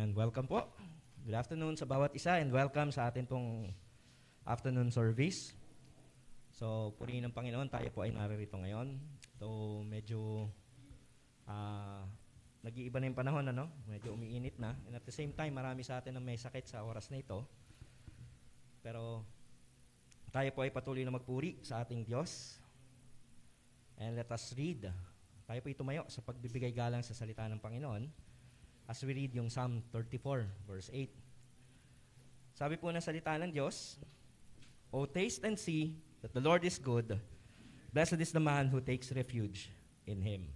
And welcome po. Good afternoon sa bawat isa and welcome sa atin pong afternoon service. So, purihin ng Panginoon, tayo po ay naririto ngayon. So, medyo nag-iiba na yung panahon, ano? Medyo umiinit na. And at the same time, marami sa atin ang may sakit sa oras na ito. Pero, tayo po ay patuloy na magpuri sa ating Diyos. And let us read. Tayo po ay tumayo sa pagbibigay galang sa salita ng Panginoon as we read yung Psalm 34, verse 8. Sabi po ng salita ng Diyos, "O taste and see that the Lord is good. Blessed is the man who takes refuge in Him."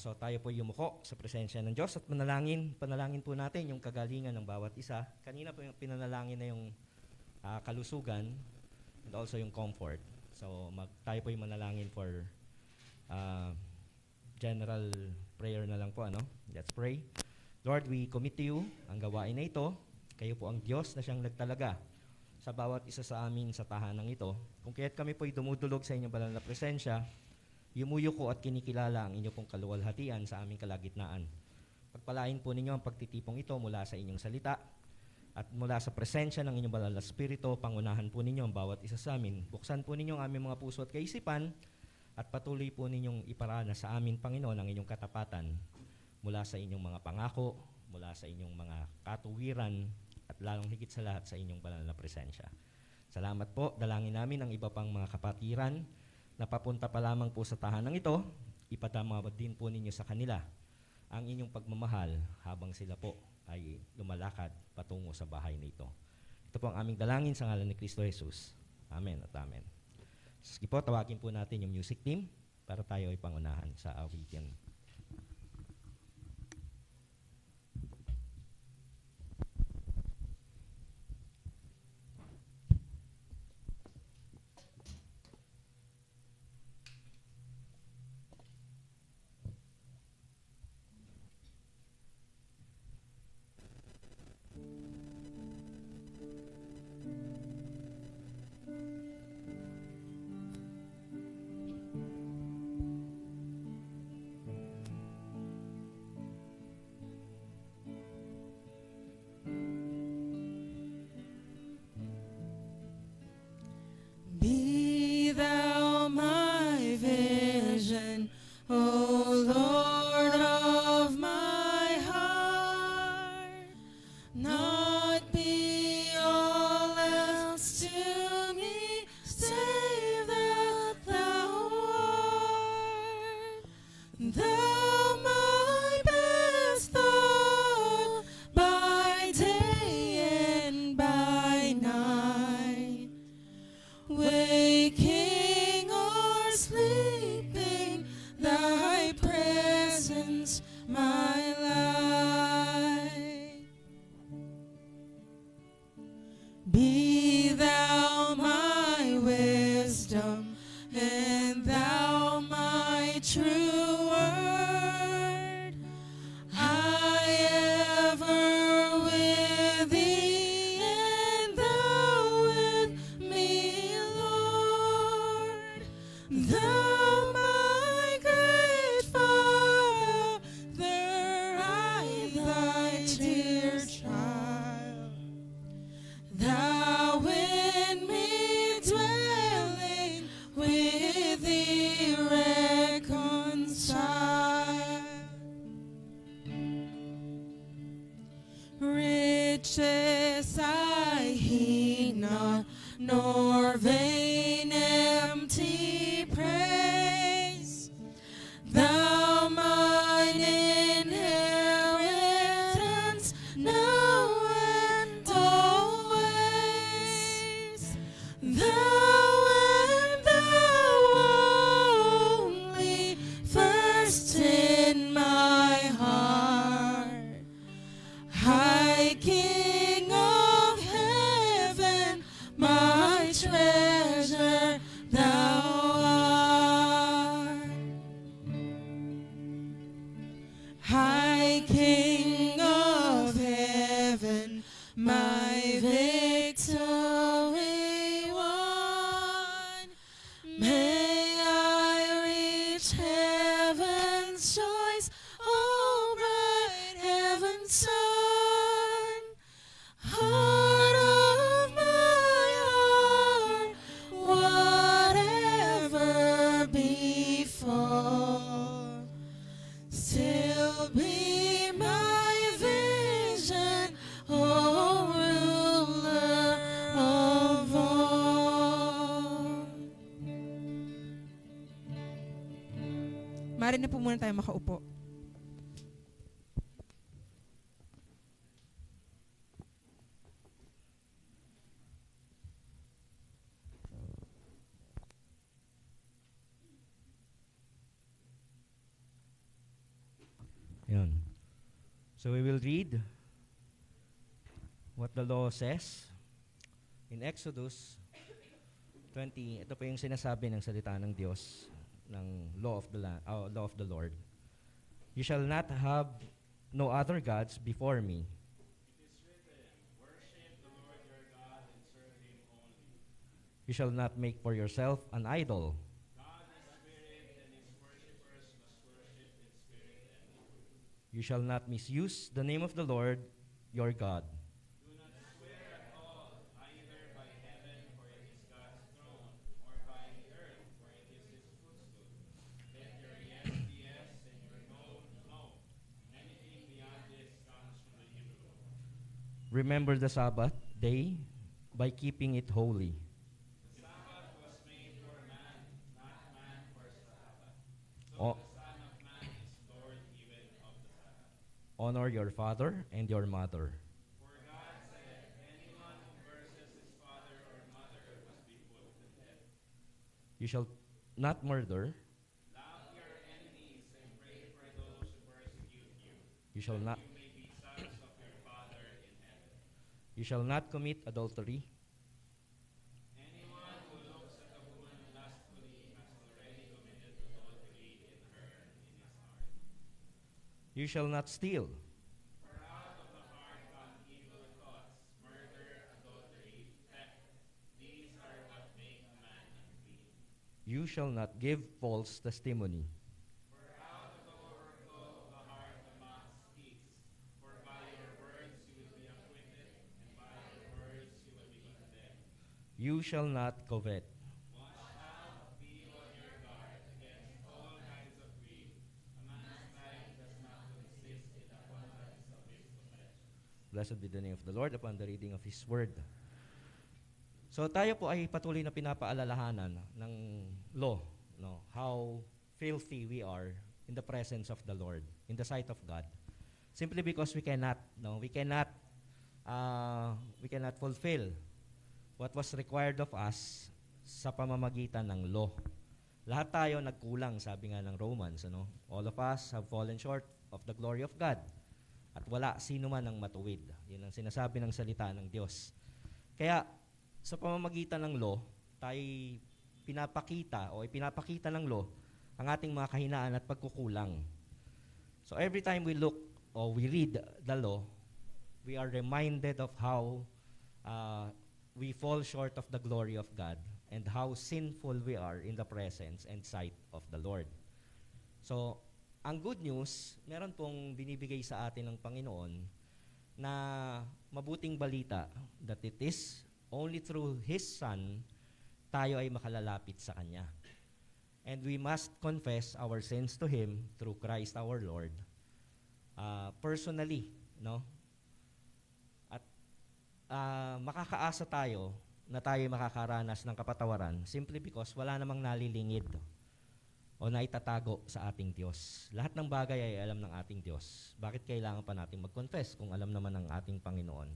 So tayo po yumuko sa presensya ng Diyos at panalangin po natin yung kagalingan ng bawat isa. Kanina po yung pinanalangin na yung kalusugan and also yung comfort. So tayo po yung manalangin for general prayer na lang po, ano? Let's pray. Lord, we commit to you ang gawain na ito. Kayo po ang Diyos na siyang nagtalaga sa bawat isa sa amin sa tahanang ito. Kung kaya't kami po ay dumudulog sa inyong banal na presensya, yumuyo ko at kinikilala ang inyong pong kaluwalhatian sa aming kalagitnaan. Pagpalain po ninyo ang pagtitipong ito mula sa inyong salita at mula sa presensya ng inyong banal na spirito, pangunahan po ninyo ang bawat isa sa amin. Buksan po ninyo ang aming mga puso at kaisipan at patuloy po ninyong iparana sa amin, Panginoon, ang inyong katapatan mula sa inyong mga pangako, mula sa inyong mga katuwiran, at lalong higit sa lahat sa inyong banal na presensya. Salamat po. Dalangin namin ang iba pang mga kapatiran na papunta pa lamang po sa tahanang ito. Ipadama din po ninyo sa kanila ang inyong pagmamahal habang sila po ay lumalakad patungo sa bahay na ito. Ito po ang aming dalangin sa ngalan ni Kristo Jesus. Amen at amen. Sige po, tawagin po natin yung music team para tayo ay pangunahan sa awitin. Be thou my vision, O Lord of my heart, not be all else to me, save that thou art. Thou my best thought by day and by night. Waking or sleeping, thy presence my light. Be thou my wisdom, and thou my true word. I ever with thee, and thou with me, Lord. Thou my great Father, I thy dear child. Thou in me dwelling, with thee reconciled. Riches I heed not, nor vain empty praise. Thou mine inheritance, now and always. Thou and thou only, first in my heart. High King of heaven, my treasure thou art. High King of heaven, my victory won. May I reach heaven's joys, oh bright heaven Son, heart of my heart, whatever before, still be my vision, oh ruler of all. Mari na po muna tayo makaupo. Yun. So we will read what the law says in Exodus 20. Ito po yung sinasabi ng salita ng Diyos, ng law of the Lord. You shall not have no other gods before me. You shall not make for yourself an idol. You shall not misuse the name of the Lord your God. Remember the Sabbath day by keeping it holy. O- Honor your father and your mother. You shall not murder. You shall not. You shall not commit adultery. You shall not steal. You shall not give false testimony. You shall not covet. Blessed be the name of the Lord upon the reading of His Word. So tayo po ay patuloy na pinapaalalahanan ng law, no? How filthy we are in the presence of the Lord, in the sight of God. Simply because we cannot fulfill what was required of us sa pamamagitan ng law. Lahat tayo nagkulang, sabi nga ng Romans, ano? All of us have fallen short of the glory of God. At wala sino man ang matuwid. Yun ang sinasabi ng salita ng Diyos. Kaya, sa pamamagitan ng law, tayo pinapakita ng law ang ating mga kahinaan at pagkukulang. So every time we look or we read the law, we are reminded of how we fall short of the glory of God and how sinful we are in the presence and sight of the Lord. So, ang good news, meron pong binibigay sa atin ng Panginoon na mabuting balita that it is only through His Son tayo ay makalalapit sa Kanya. And we must confess our sins to Him through Christ our Lord. Personally, no? At makakaasa tayo na tayo makakaranas ng kapatawaran simply because wala namang nalilingid o naitatago sa ating Diyos. Lahat ng bagay ay alam ng ating Diyos. Bakit kailangan pa natin mag-confess kung alam naman ng ating Panginoon?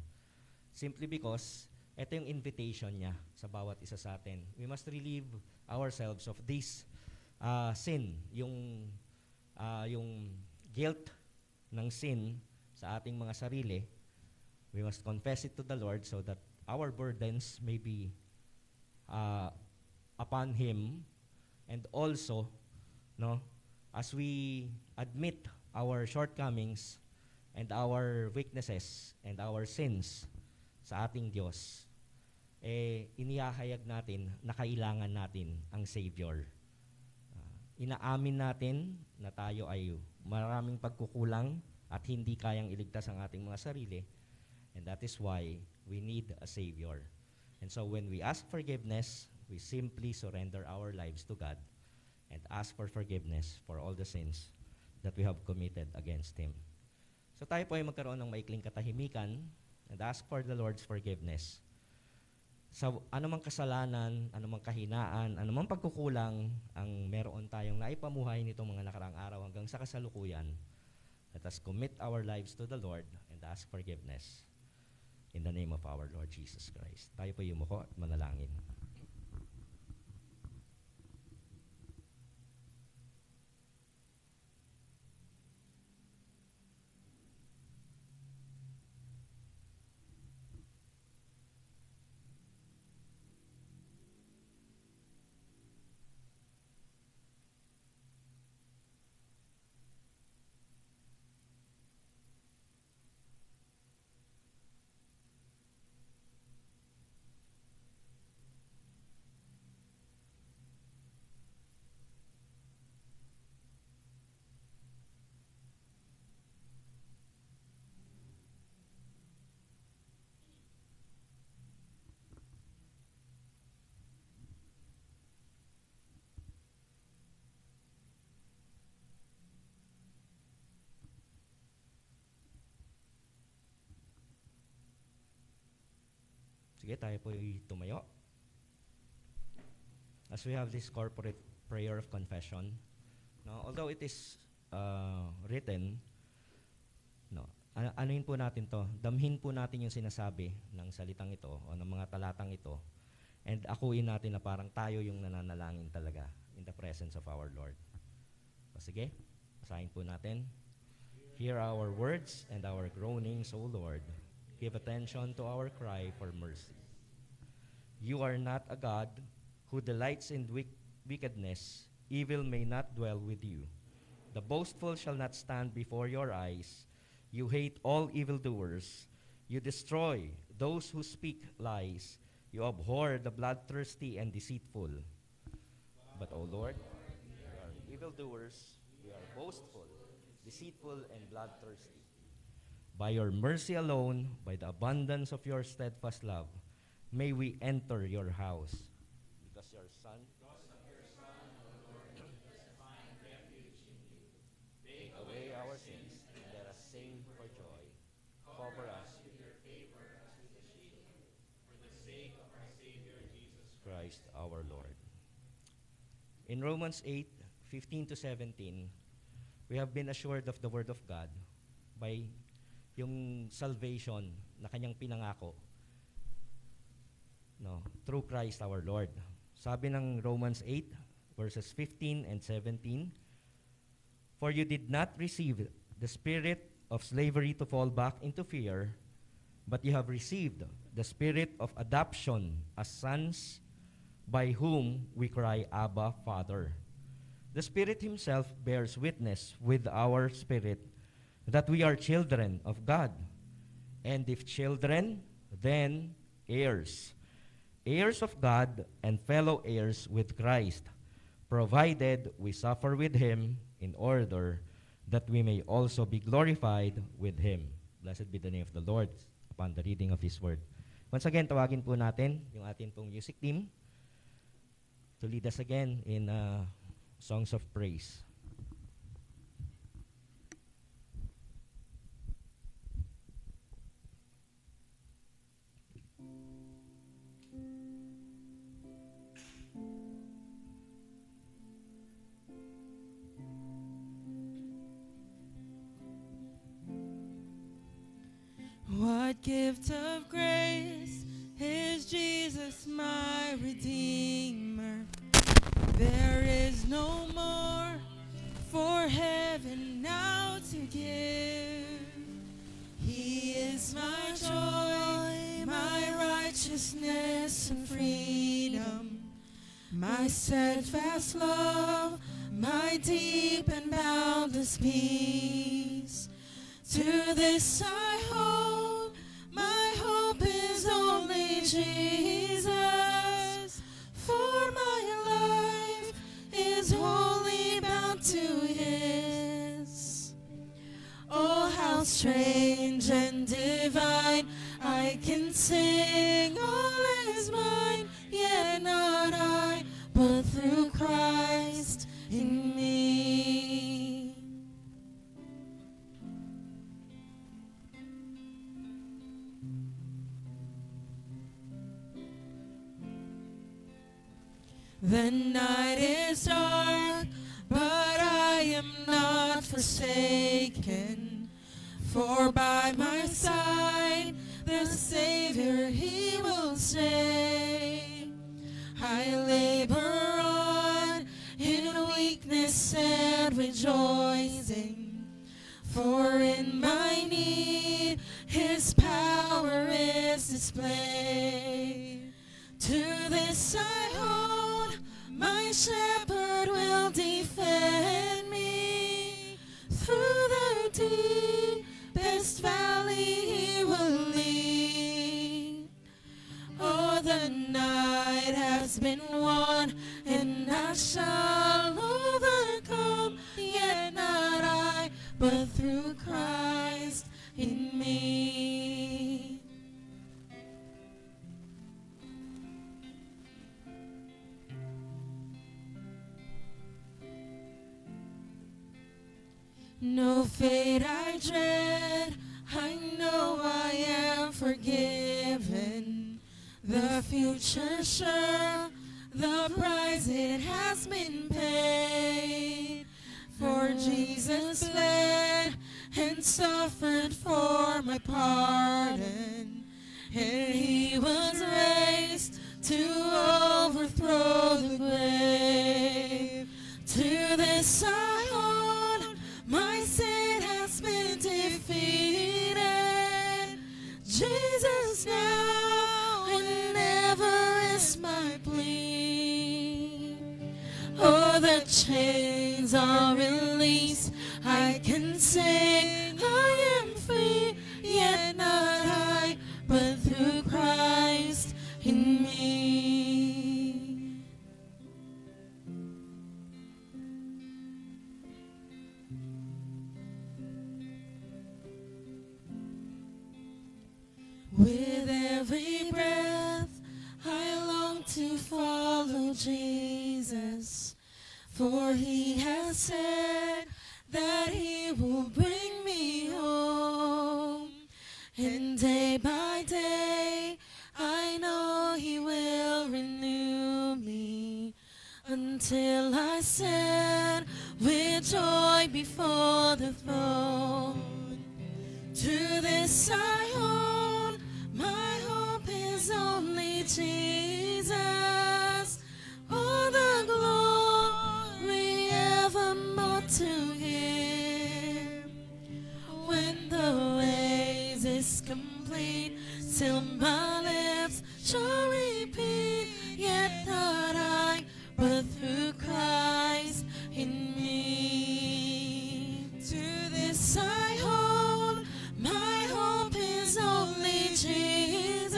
Simply because ito yung invitation niya sa bawat isa sa atin. We must relieve ourselves of this sin, yung guilt ng sin sa ating mga sarili. We must confess it to the Lord so that our burdens may be upon Him, and also, no, as we admit our shortcomings and our weaknesses and our sins sa ating Diyos, inihahayag natin na kailangan natin ang Savior. Inaamin natin na tayo ay maraming pagkukulang at hindi kayang iligtas ang ating mga sarili. And that is why we need a Savior. And so when we ask forgiveness, we simply surrender our lives to God and ask for forgiveness for all the sins that we have committed against Him. So tayo po ay magkaroon ng maikling katahimikan and ask for the Lord's forgiveness. Sa anumang kasalanan, anumang kahinaan, anumang pagkukulang ang meron tayong naipamuhay nitong mga nakaraang araw hanggang sa kasalukuyan, let us commit our lives to the Lord and ask forgiveness in the name of our Lord Jesus Christ. Tayo po yumuko at manalangin. Sige, tayo po tumayo. As we have this corporate prayer of confession, no, although it is written, no, anuhin po natin to, damhin po natin yung sinasabi ng salitang ito o ng mga talatang ito, and akuin natin na parang tayo yung nananalangin talaga in the presence of our Lord. O sige, basahin po natin. Hear our words and our groanings, O Lord. Give attention to our cry for mercy. You are not a God who delights in wickedness. Evil may not dwell with you. The boastful shall not stand before your eyes. You hate all evildoers. You destroy those who speak lies. You abhor the bloodthirsty and deceitful. But, O Lord, we are evildoers. We are boastful, deceitful, and bloodthirsty. By your mercy alone, by the abundance of your steadfast love, may we enter your house. Because your Son, take away our sins, and let us sing for joy. Cover us with your favor as with a shield, for the sake of our Savior Jesus Christ our Lord. In Romans 8:15-17, we have been assured of the Word of God by yung salvation na kanyang pinangako, no, through Christ our Lord. Sabi ng Romans 8:15-17, for you did not receive the spirit of slavery to fall back into fear, but you have received the spirit of adoption as sons, by whom we cry, Abba, Father. The Spirit Himself bears witness with our spirit that we are children of God. And if children, then heirs. Heirs of God and fellow heirs with Christ, provided we suffer with Him in order that we may also be glorified with Him. Blessed be the name of the Lord upon the reading of His Word. Once again, tawagin po natin yung ating pong music team to lead us again in songs of praise. What gift of grace is Jesus, my Redeemer? There is no more for heaven now to give. He is my joy, my righteousness and freedom, my steadfast love, my deep and boundless peace. To this I hold, my hope is only Jesus, for my life is wholly bound to His. Oh, how how strange and divine. I can sing all is mine, yet not I, but through Christ in me. The night is dark, but I am not forsaken. For by my side the Savior, He will stay. I labor on in weakness and rejoicing, for in my need His power is displayed. To this I hold, my shepherd will defend me. Through the deepest valley He will lead. Oh, the night has been won, and I shall overcome, yet not I, but through Christ in me. No fate I dread, I know I am forgiven. The future sure, the price it has been paid. For Jesus bled and suffered for my pardon, and He was raised to overthrow the grave. To this I hold, my sin has been defeated. Jesus now and never is my plea. Oh, the chains are released, I can sing, I am free, yet not I, but through Christ in me. With every breath, I long to follow Jesus, for He has said that He will bring me home. And day by day, I know He will renew me, until I stand with joy before the throne. To this I hold, my hope is only Jesus. All the glory evermore to Him. When the race is complete, till my lips shall repeat, yet not I, but through Christ in me. To this I hold, my hope is only Jesus.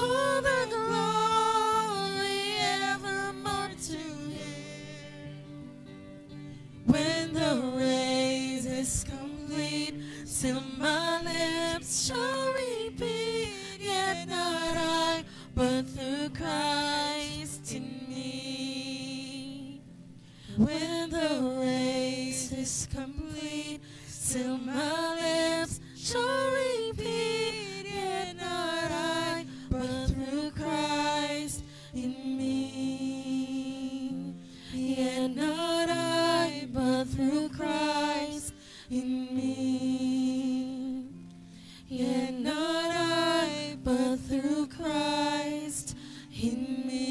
All the glory evermore to Him. When the race is complete, till my lips shall repeat, yet not I, but through Christ in me. When the race is complete, till my lips shall repeat, yet not I, but through Christ in me. Yet not I, but through Christ in me. Yet not I, but through Christ in me.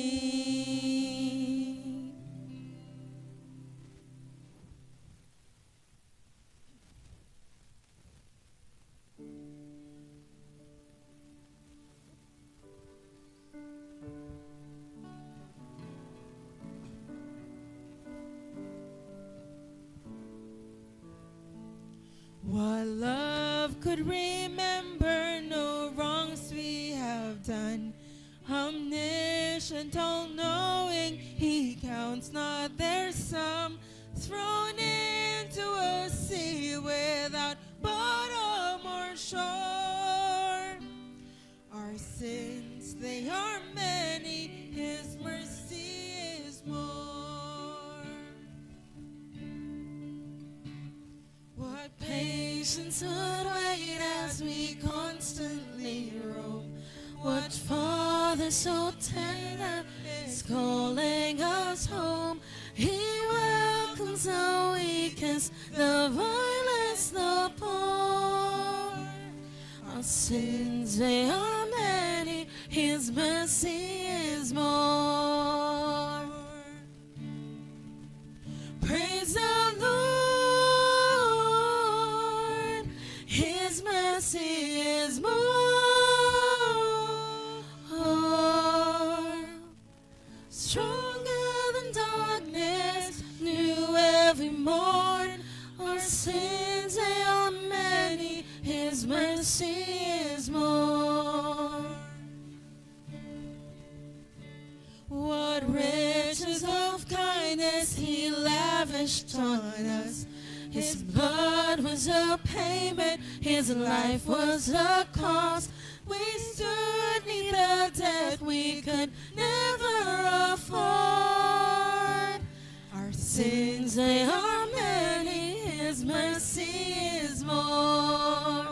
What love could remember no wrongs we have done. Omniscient, all-knowing, He counts not their sum. Thrown into a sea without nations would wait as we constantly roam. What Father so tender is calling us home. He welcomes the weakest, the vilest, the poor. Our sins, they are many, His mercy is more. Praise the Lord, His mercy is more. Stronger than darkness, new every morn. Our sins, they are many, His mercy is more. What riches of kindness He lavished on us. His blood was a payment, His life was a cost. We stood neath a debt we could never afford. Our sins, they are many, His mercy is more.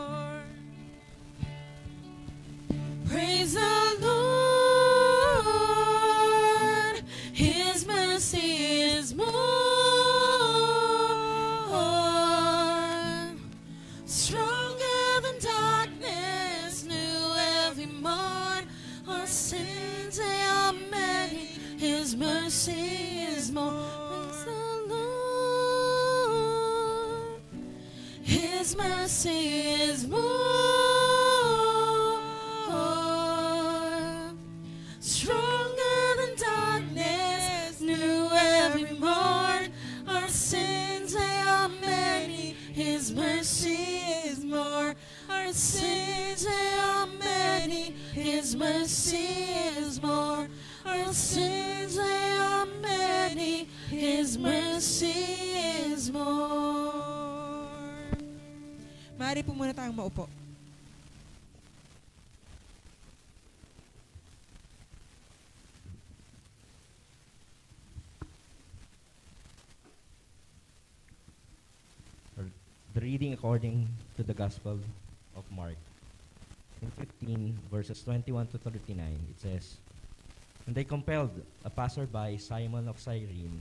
Praise the Lord, His mercy is more. Stronger than darkness, new every morn. Our sins, they are many, His mercy is more. Praise the Lord, His mercy is more. Stronger than darkness, new every morn. Our sins, they are many, His mercy is more. Our sins, they are many, His mercy is more. Our sins, they are many, His mercy is more. Maaari po muna tayong maupo. The reading according to the Gospel of Mark. In 15, verses 21 to 39, it says, And they compelled a passerby, Simon of Cyrene,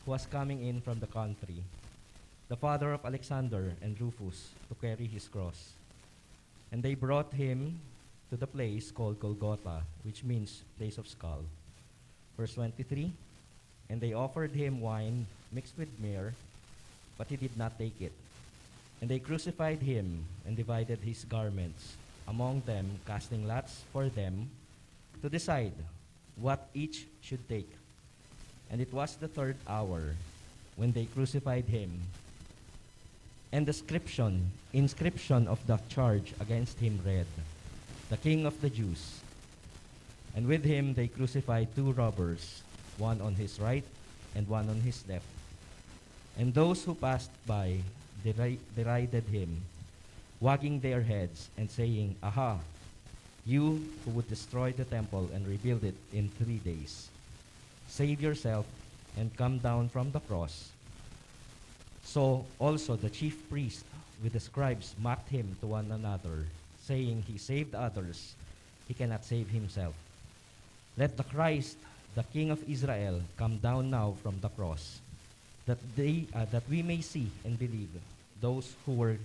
who was coming in from the country, the father of Alexander and Rufus, to carry his cross. And they brought him to the place called Golgotha, which means place of skull. Verse 23, And they offered him wine mixed with myrrh, but he did not take it. And they crucified him and divided his garments among them, casting lots for them to decide what each should take. And it was the 3rd hour when they crucified him. And the inscription of the charge against him read, The King of the Jews. And with him they crucified 2 robbers, one on his right and one on his left. And those who passed by derided him, wagging their heads and saying, Aha, you who would destroy the temple and rebuild it in 3 days, save yourself and come down from the cross. So also the chief priests with the scribes mocked him to one another, saying, He saved others, he cannot save himself. Let the Christ, the King of Israel, come down now from the cross, that we may see and believe. Those who were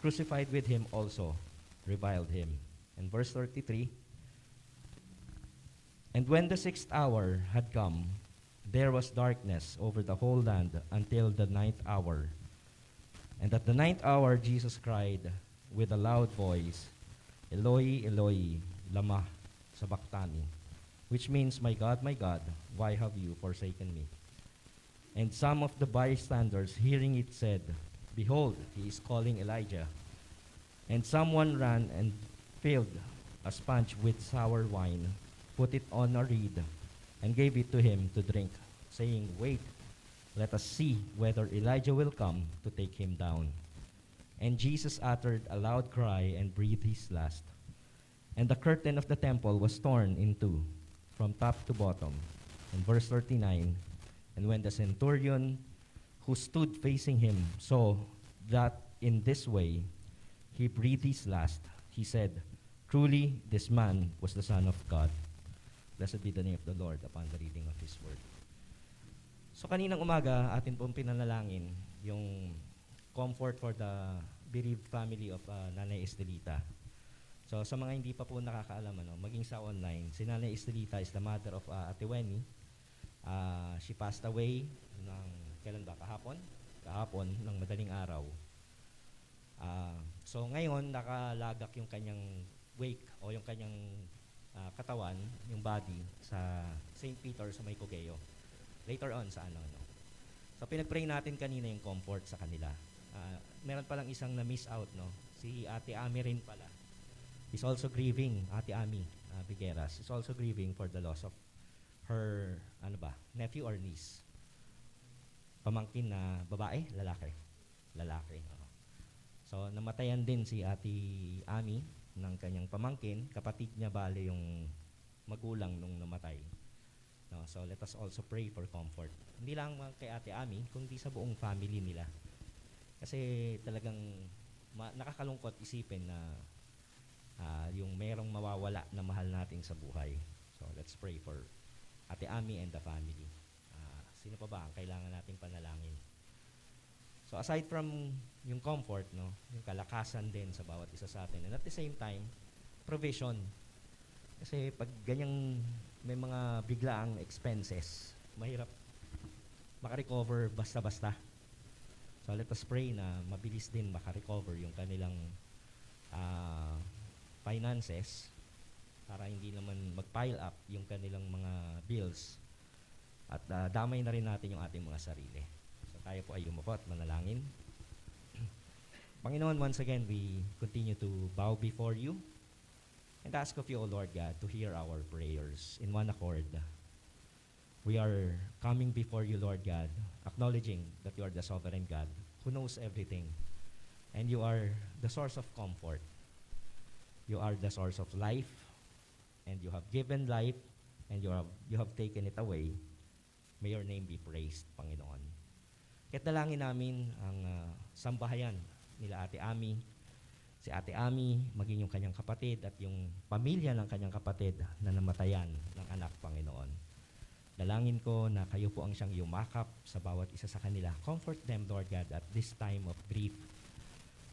crucified with him also reviled him. And verse 33, And when the 6th hour had come, there was darkness over the whole land until the 9th hour. And at the 9th hour Jesus cried with a loud voice, Eloi, Eloi, lama sabachthani, which means, my God, why have you forsaken me? And some of the bystanders, hearing it, said, Behold, he is calling Elijah. And someone ran and filled a sponge with sour wine, put it on a reed, and gave it to him to drink, saying, Wait, let us see whether Elijah will come to take him down. And Jesus uttered a loud cry and breathed his last. And the curtain of the temple was torn in two, from top to bottom. And verse 39, And when the centurion who stood facing him saw that in this way he breathed his last, he said, "Truly, this man was the Son of God." Blessed be the name of the Lord upon the reading of His Word. So kaninang umaga, atin pong pinanalangin yung comfort for the bereaved family of Nanay Estelita. So sa mga hindi pa po nakakaalam, maging sa online, si Nanay Estelita is the mother of Ate Wenny. She passed away ng, kailan ba? Kahapon, ng madaling araw. So ngayon, nakalagak yung kanyang wake o yung kanyang katawan, yung body, sa St. Peter sa May Cogeo. Later on sa ano. So pinag-pray natin kanina yung comfort sa kanila. Meron palang isang na-miss out, no? Si Ate Ami rin pala. Is also grieving, Ate Ami Bigueras, is also grieving for the loss of her, nephew or niece. Pamangkin na babae, lalaki. Oo. So namatayan din si Ate Ami ng kanyang pamangkin, kapatid niya bale yung magulang nung namatay. No, so let us also pray for comfort. Hindi lang kay Ate Ami, kundi sa buong family nila. Kasi talagang nakakalungkot isipin na yung merong mawawala na mahal natin sa buhay. So let's pray for Ate Ami and the family. Sino pa ba ang kailangan nating panalangin? So aside from yung comfort, no, yung kalakasan din sa bawat isa sa atin, and at the same time, provision. Kasi pag ganyang may mga biglaang expenses, mahirap makarecover basta-basta. So let us pray na mabilis din makarecover yung kanilang finances para hindi naman mag-pile up yung kanilang mga bills at damay na rin natin yung ating mga sarili. Tayo po ay umupo at manalangin. Panginoon, once again, we continue to bow before you and ask of you, O Lord God, to hear our prayers in one accord. We are coming before you, Lord God, acknowledging that you are the sovereign God who knows everything, and you are the source of comfort. You are the source of life, and you have given life, and you have taken it away. May your name be praised, Panginoon. Kaya't dalangin namin ang sambahayan nila Ate Ami, si Ate Ami, maging yung kanyang kapatid at yung pamilya ng kanyang kapatid na namatayan ng anak, Panginoon. Dalangin ko na kayo po ang siyang yumakap sa bawat isa sa kanila. Comfort them, Lord God, at this time of grief.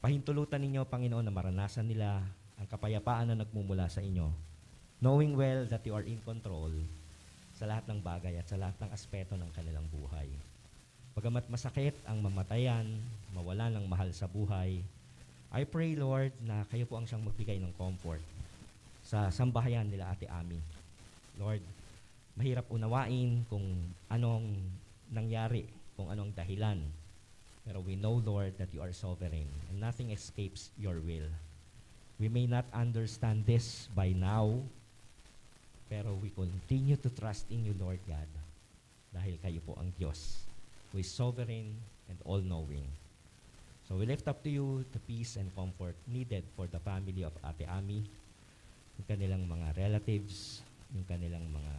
Pahintulutan ninyo, Panginoon, na maranasan nila ang kapayapaan na nagmumula sa inyo, knowing well that you are in control sa lahat ng bagay at sa lahat ng aspeto ng kanilang buhay. Bagamat masakit ang mamatayan, mawalan ng mahal sa buhay, I pray, Lord, na kayo po ang siyang magbigay ng comfort sa sambahayan nila Ate Ami. Lord, mahirap unawain kung anong nangyari, kung anong dahilan. Pero we know, Lord, that you are sovereign and nothing escapes your will. We may not understand this by now, pero we continue to trust in you, Lord God, dahil kayo po ang Diyos who is sovereign and all-knowing. So we lift up to you the peace and comfort needed for the family of Ate Ami, yung kanilang mga relatives, yung kanilang mga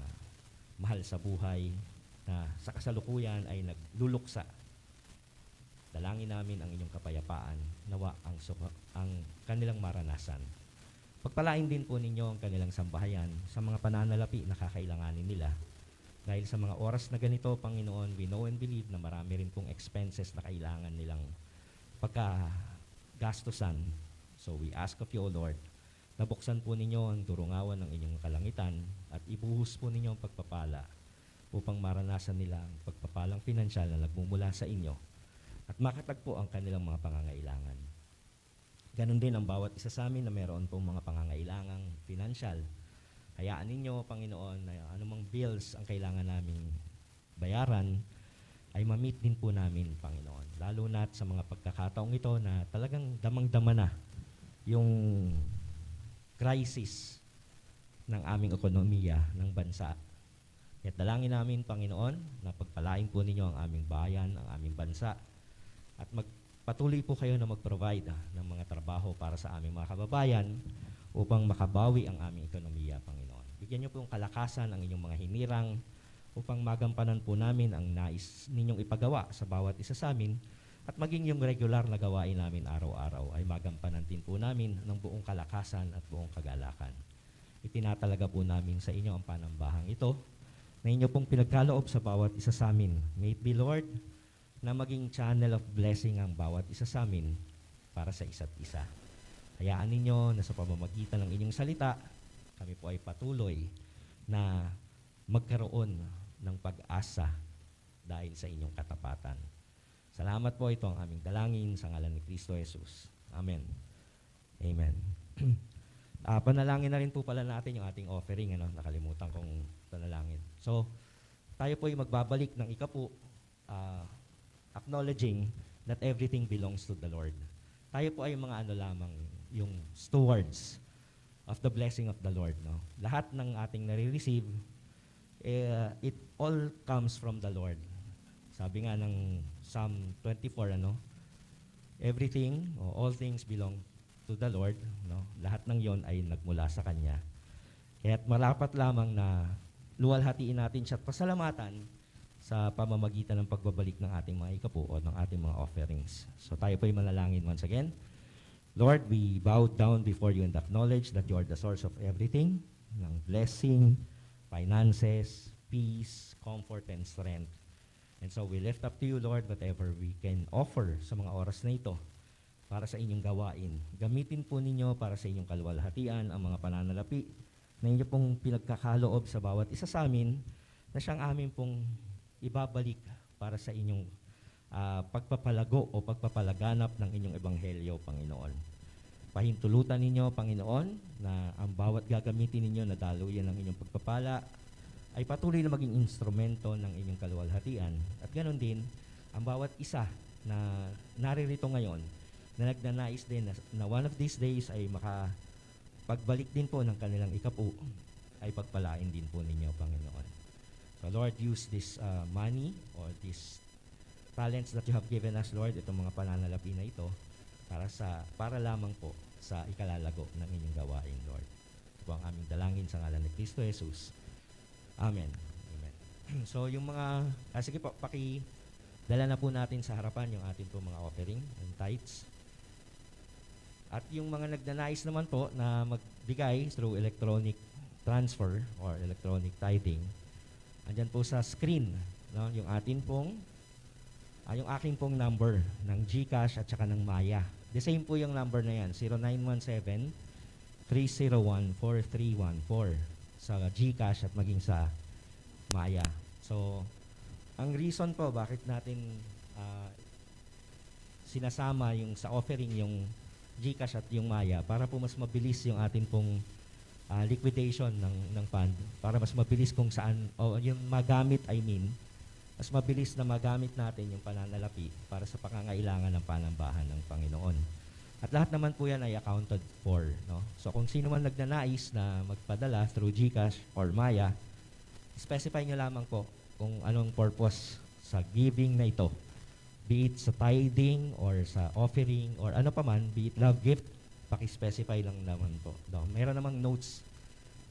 mahal sa buhay na sa kasalukuyan ay nagluluksa. Dalangin namin ang inyong kapayapaan, nawa ang kanilang maranasan. Pagpalain din po ninyo ang kanilang sambahayan sa mga pananalapi na kakailanganin nila. Dahil sa mga oras na ganito, Panginoon, we know and believe na marami rin pong expenses na kailangan nilang pagkagastusan. So we ask of you, O Lord, na buksan po ninyo ang durungawan ng inyong kalangitan at ibuhos po ninyo ang pagpapala upang maranasan nila ang pagpapalang pinansyal na nagmumula sa inyo at makatagpo ang kanilang mga pangangailangan. Ganon din ang bawat isa sa amin na meron pong mga pangangailangang pinansyal. Hayaan ninyo, Panginoon, na anumang bills ang kailangan naming bayaran ay ma-meet din po namin, Panginoon. Lalo na sa mga pagkakataong ito na talagang damang-dama na yung crisis ng aming ekonomiya ng bansa. At dalangin namin, Panginoon, na pagpalain po ninyo ang aming bayan, ang aming bansa, at patuloy po kayo na mag-provide ng mga trabaho para sa aming mga kababayan upang makabawi ang aming ekonomiya, Panginoon. Bigyan niyo po yung kalakasan ang inyong mga hinirang upang magampanan po namin ang nais ninyong ipagawa sa bawat isa sa amin at maging yung regular na gawain namin araw-araw ay magampanan din po namin ng buong kalakasan at buong kagalakan. Itinatalaga po namin sa inyo ang panambahang ito na inyo pong pinagkaloob sa bawat isa sa amin. May it be, Lord, na maging channel of blessing ang bawat isa sa amin para sa isa't isa. Hayaan ninyo na sa pamamagitan ng inyong salita, kami po ay patuloy na magkaroon ng pag-asa dahil sa inyong katapatan. Salamat po, ito ang aming dalangin sa ngalan ni Kristo Jesus. Amen. Amen. Panalangin na rin po pala natin yung ating offering. Nakalimutan kong panalangin. So, tayo po ay magbabalik ng ikapu, acknowledging that everything belongs to the Lord. Tayo po ay mga lamang, yung stewards of the blessing of the Lord. No? Lahat ng ating nare-receive, it all comes from the Lord. Sabi nga ng Psalm 24, everything, all things belong to the Lord. No? Lahat ng yon ay nagmula sa Kanya. Kaya't marapat lamang na luwalhatiin natin siya at pasalamatan sa pamamagitan ng pagbabalik ng ating mga ikapu o ng ating mga offerings. So tayo po ay manalangin once again. Lord, we bow down before you and acknowledge that you are the source of everything, ng blessing, finances, peace, comfort, and strength. And so we lift up to you, Lord, whatever we can offer sa mga oras na ito para sa inyong gawain. Gamitin po ninyo para sa inyong kaluwalhatian ang mga pananalapi na inyo pong pinagkakaloob sa bawat isa sa amin na siyang amin pong ibabalik para sa inyong pagpapalago o pagpapalaganap ng inyong ebanghelyo, Panginoon. Pahintulutan ninyo, Panginoon, na ang bawat gagamitin ninyo na daluyan ng inyong pagpapala ay patuloy na maging instrumento ng inyong kaluwalhatian. At ganoon din, ang bawat isa na naririto ngayon na nagnanais din na one of these days ay makapagbalik din po ng kanilang ikapu, ay pagpalain din po ninyo, Panginoon. So Lord, use this money or these talents that you have given us, Lord, itong mga pananalapi na ito, para lamang po sa ikalalago ng inyong gawain, Lord. Ito po ang aming dalangin sa ngalan ni Kristo Jesus. Amen. Amen. So yung mga, sige po, dala na po natin sa harapan yung ating po mga offering and tithes. At yung mga nagnanais naman po na magbigay through electronic transfer or electronic tithing, andyan po sa screen, no, yung atin pong, yung aking pong number ng GCash at saka ng Maya. The same po yung number na yan, 0917-301-4314 sa GCash at maging sa Maya. So, ang reason po bakit natin sinasama yung sa offering yung GCash at yung Maya para po mas mabilis yung atin pong liquidation ng fund, para mas mabilis kung saan o yung magamit, mas mabilis na magamit natin yung pananalapi para sa pangangailangan ng panambahan ng Panginoon. At lahat naman po yan ay accounted for. No? So kung sino man nagnanais na magpadala through GCash or Maya, specify nyo lamang po kung anong purpose sa giving na ito. Be it sa tithing or sa offering or ano pa man, be it love gift, paki-specify lang naman po. No? Meron namang notes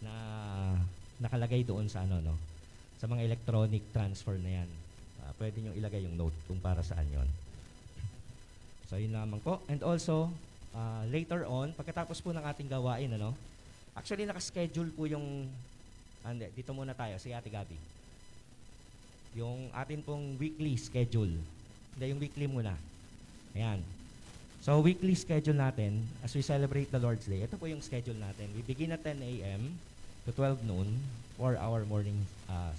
na nakalagay doon sa sa mga electronic transfer na yan. Pwede nyo ilagay yung note kung para saan yon. So yun lamang po. And also, later on, pagkatapos po ng ating gawain, actually nakaschedule po yung, dito muna tayo, si Ate Gabi. Yung atin pong weekly schedule. Hindi, yung weekly muna. Ayan. So weekly schedule natin, as we celebrate the Lord's Day, ito po yung schedule natin. We begin at 10 a.m. to 12 noon for our morning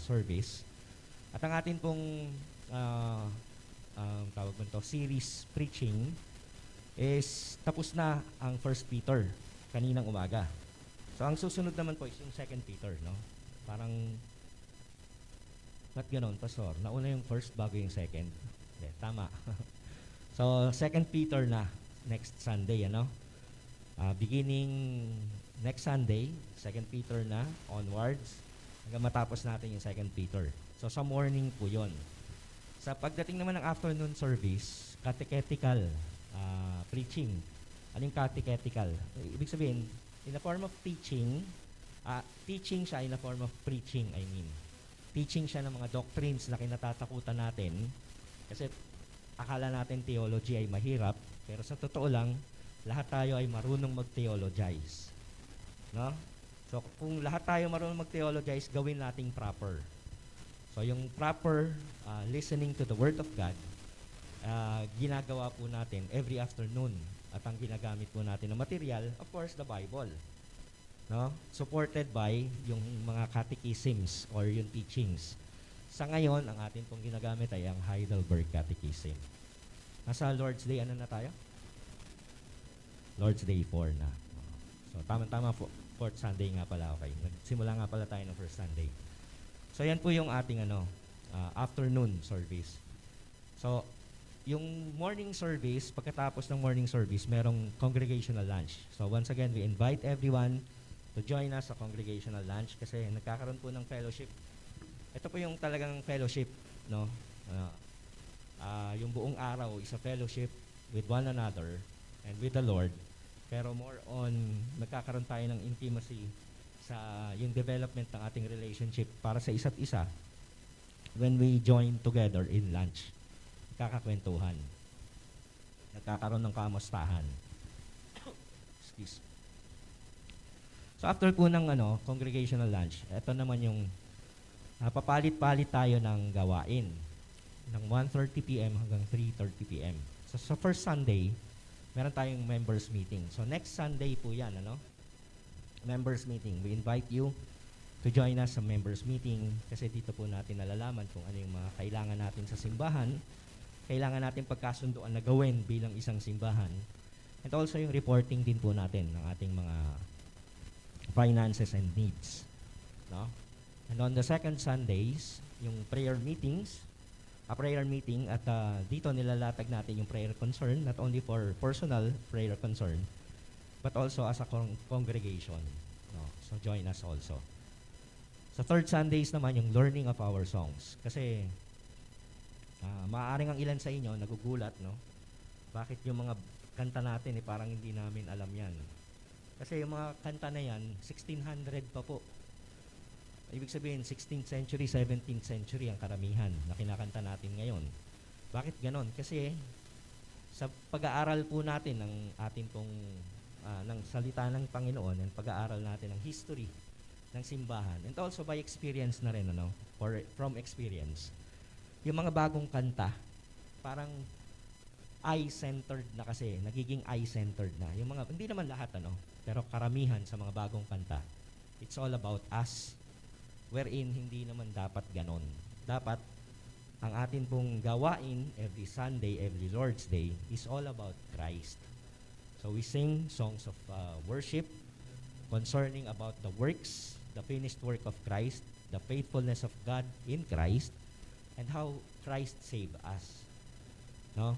service. At ang atin pong tawag mo ito, series preaching is tapos na ang 1 Peter kaninang umaga. So ang susunod naman po is yung 2 Peter, no? Parang ba't ganon, Pastor? Nauna yung first bago yung second. Tama. So 2 Peter na next Sunday, beginning next Sunday, 2 Peter na onwards hanggang matapos natin yung 2 Peter. So sa morning po yon. Sa pagdating naman ng afternoon service, catechetical preaching. Anong catechetical? Ibig sabihin, in the form of teaching, teaching siya in the form of preaching, Teaching siya ng mga doctrines na kinatatakutan natin. Kasi akala natin theology ay mahirap, pero sa totoo lang, lahat tayo ay marunong mag-theologize. No? So kung lahat tayo marunong mag-theologize, gawin nating proper. So yung proper listening to the Word of God, ginagawa po natin every afternoon. At ang ginagamit po natin na material, of course, the Bible. No? Supported by yung mga catechisms or yung teachings. Sa ngayon, ang atin pong ginagamit ay ang Heidelberg Catechism. Nasa Lord's Day, ano na tayo? Lord's Day 4 na. So, tama-tama, fourth Sunday nga pala. Okay. Nagsimula nga pala tayo ng first Sunday. So, yan po yung ating afternoon service. So, yung morning service, pagkatapos ng morning service, merong congregational lunch. So, once again, we invite everyone to join us sa congregational lunch kasi nagkakaroon po ng fellowship. Ito po yung talagang fellowship, no? Yung buong araw is a fellowship with one another and with the Lord. Pero more on, nagkakaroon tayo ng intimacy sa yung development ng ating relationship para sa isa't isa when we join together in lunch. Nagkakakwentuhan. Nagkakaroon ng kamustahan. Excuse. So after po ng congregational lunch, ito naman yung papalit-palit tayo ng gawain ng 1:30 p.m. hanggang 3:30 p.m. So sa first Sunday, meron tayong members meeting. So next Sunday po yan, members meeting. We invite you to join us sa members meeting kasi dito po natin nalalaman kung ano yung mga kailangan natin sa simbahan, kailangan natin pagkasunduan na gawin bilang isang simbahan. And also yung reporting din po natin ng ating mga finances and needs. No? And on the second Sundays, yung prayer meetings, a prayer meeting at dito nilalatag natin yung prayer concern, not only for personal prayer concern, but also as a congregation. No? So join us also. Sa third Sundays naman, yung learning of our songs. Kasi maaaring ang ilan sa inyo nagugulat, no? Bakit yung mga kanta natin parang hindi namin alam yan. Kasi yung mga kanta na yan, 1600 pa po. Ibig sabihin, 16th century, 17th century ang karamihan na kinakanta natin ngayon. Bakit ganon? Kasi sa pag-aaral po natin ng atin pong ng salita ng Panginoon and pag-aaral natin ng history ng simbahan and also by experience na rin, from experience. Yung mga bagong kanta, parang I-centered na kasi, nagiging I-centered na. Yung mga, hindi naman lahat, pero karamihan sa mga bagong kanta, it's all about us, wherein hindi naman dapat ganon. Dapat, ang atin pong gawain every Sunday, every Lord's Day, is all about Christ. So we sing songs of worship concerning about the works, the finished work of Christ, the faithfulness of God in Christ, and how Christ saved us. No?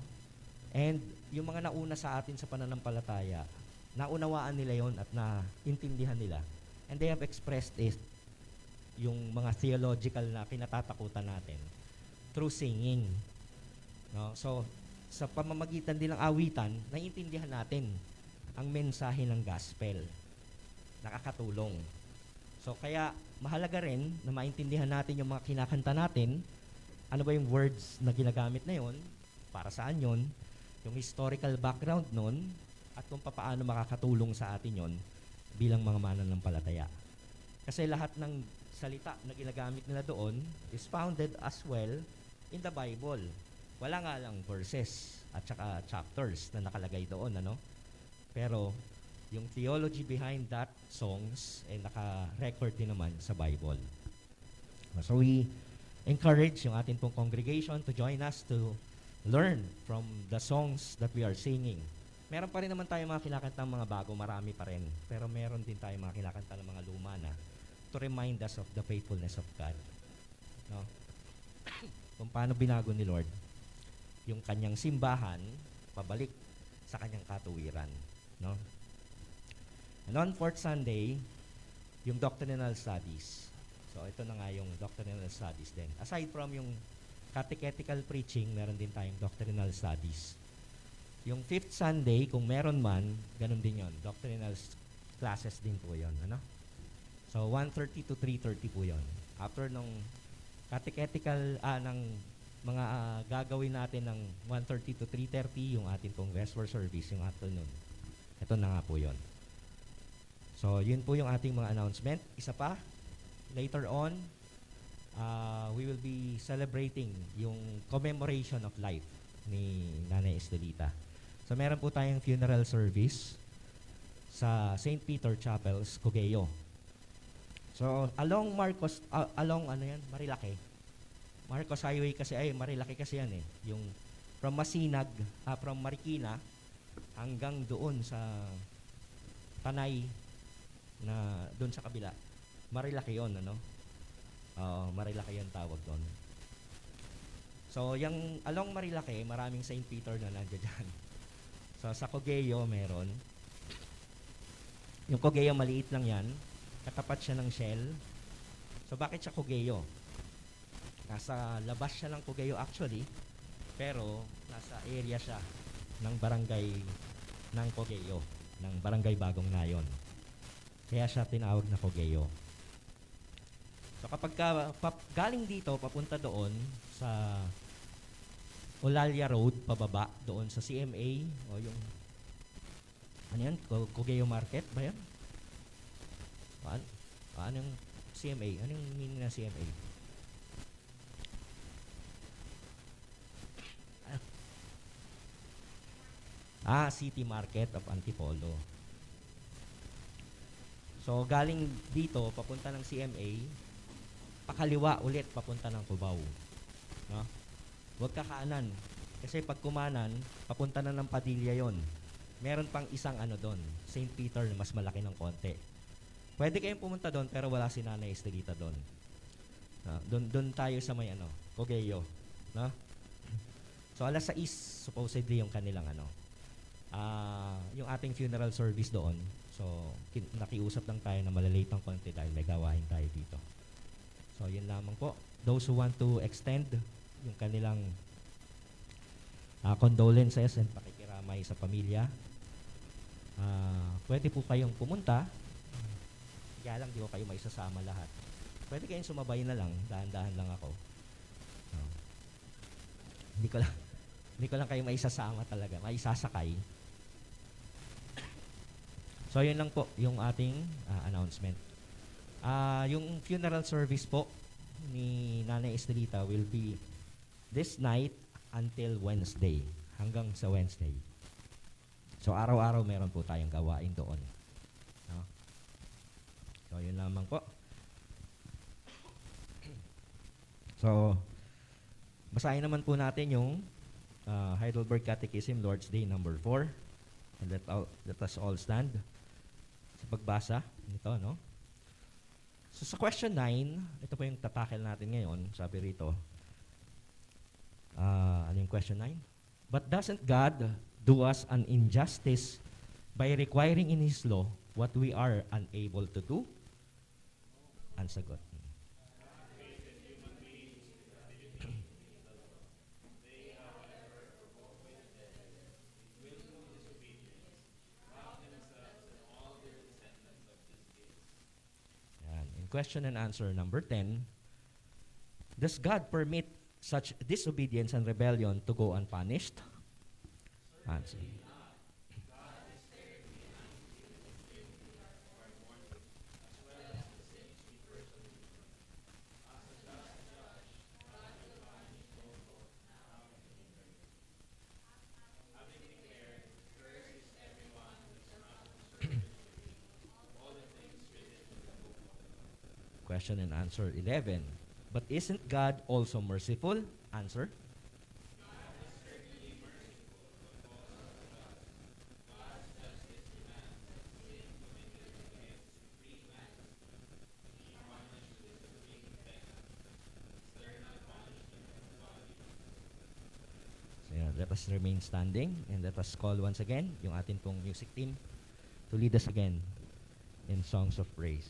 And yung mga nauna sa atin sa pananampalataya, naunawaan nila yon at naintindihan nila. And they have expressed it, yung mga theological na kinatatakutan natin, through singing. No? So, sa pamamagitan din ng awitan, naiintindihan natin ang mensahe ng gospel. Nakakatulong. So, kaya mahalaga rin na maintindihan natin yung mga kinakanta natin. Ano ba yung words na ginagamit na yon? Para saan yon? Yung historical background nun at kung paano makakatulong sa atin yon bilang mga mananampalataya. Kasi lahat ng salita na ginagamit nila doon is founded as well in the Bible. Wala nga lang verses at saka chapters na nakalagay doon, Pero yung theology behind that songs ay naka-record din naman sa Bible. So we encourage yung atin pong congregation to join us to learn from the songs that we are singing. Meron pa rin naman tayo mga kinakanta ng mga bago, marami pa rin. Pero meron din tayo mga kinakanta ng mga luma na to remind us of the faithfulness of God. No? Kung paano binago ni Lord yung kanyang simbahan pabalik sa kanyang katuwiran. No? And on fourth Sunday, yung doctrinal studies. So ito na nga yung doctrinal studies din. Aside from yung catechetical preaching, meron din tayong doctrinal studies. Yung fifth Sunday, kung meron man, ganun din yon. Doctrinal classes din po yon. So 1:30 to 3:30 po yon. After nung catechetical, ng mga gagawin natin ng 1:30 to 3:30 yung ating pong vesper service, yung afternoon. Ito na nga po yun. So, yun po yung ating mga announcement. Isa pa, later on, we will be celebrating yung commemoration of life ni Nanay Estelita. So, meron po tayong funeral service sa St. Peter Chapels, Cogeo. So, along Marilaki. Marcos Highway kasi, Marilaki kasi yan eh. Yung from from Marikina hanggang doon sa Tanay na doon sa kabila. Marilaki yon, ano? Marilaki yung tawag doon. So, yung along Marilaki, maraming St. Peter na nandiyan dyan. So, sa Cogeo meron. Yung Cogeo, maliit lang yan. Katapat siya ng Shell. So, bakit siya Cogeo? Nasa labas siya ng Cogeo actually, pero nasa area siya ng barangay ng Cogeo, ng barangay Bagong Nayon. Kaya siya tinawag na Cogeo. So kapag galing dito, papunta doon sa Olalia Road, pababa, doon sa CMA, o yung, ano yan, Cogeo Market ba yan? Ano yung CMA? Ano yung meaning ng CMA? City Market of Antipolo. So, galing dito, papunta ng CMA, pakaliwa ulit, papunta ng Cubao. No? Huwag ka kaanan. Kasi pag kumanan, papunta na ng Padilla yon. Meron pang isang doon, St. Peter na mas malaki ng konti. Pwede kayong pumunta doon, pero wala si Nanay Estelita doon. Doon tayo sa may Cogeo. No? So, alas 6, supposedly yung kanilang yung ating funeral service doon. So, nakiusap lang tayo na malalate ng konti dahil may gawain tayo dito. So, yun lamang po. Those who want to extend yung kanilang condolences and pakikiramay sa pamilya, pwede po kayong pumunta. Kaya lang, di ko kayo maisasama lahat. Pwede kayong sumabay na lang, dahan-dahan lang ako. Hindi ko lang kayo maisasama talaga, maisasakay. So, yun lang po yung ating announcement. Yung funeral service po ni Nanay Estelita will be this night until Wednesday, hanggang sa Wednesday. So, araw-araw meron po tayong gawain doon. No? So, yun lamang po. So, basahin naman po natin yung Heidelberg Catechism, Lord's Day, number 4. And let us all stand sa pagbasa nito, no? So sa question 9, ito po yung tatakil natin ngayon, sabi rito. Ano yung question 9? But doesn't God do us an injustice by requiring in His law what we are unable to do? Ang sagot. Question and answer number 10. Does God permit such disobedience and rebellion to go unpunished? Answer. Question and answer 11. But isn't God also merciful? Answer. So yeah, let us remain standing and let us call once again yung atin pong music team to lead us again in songs of praise.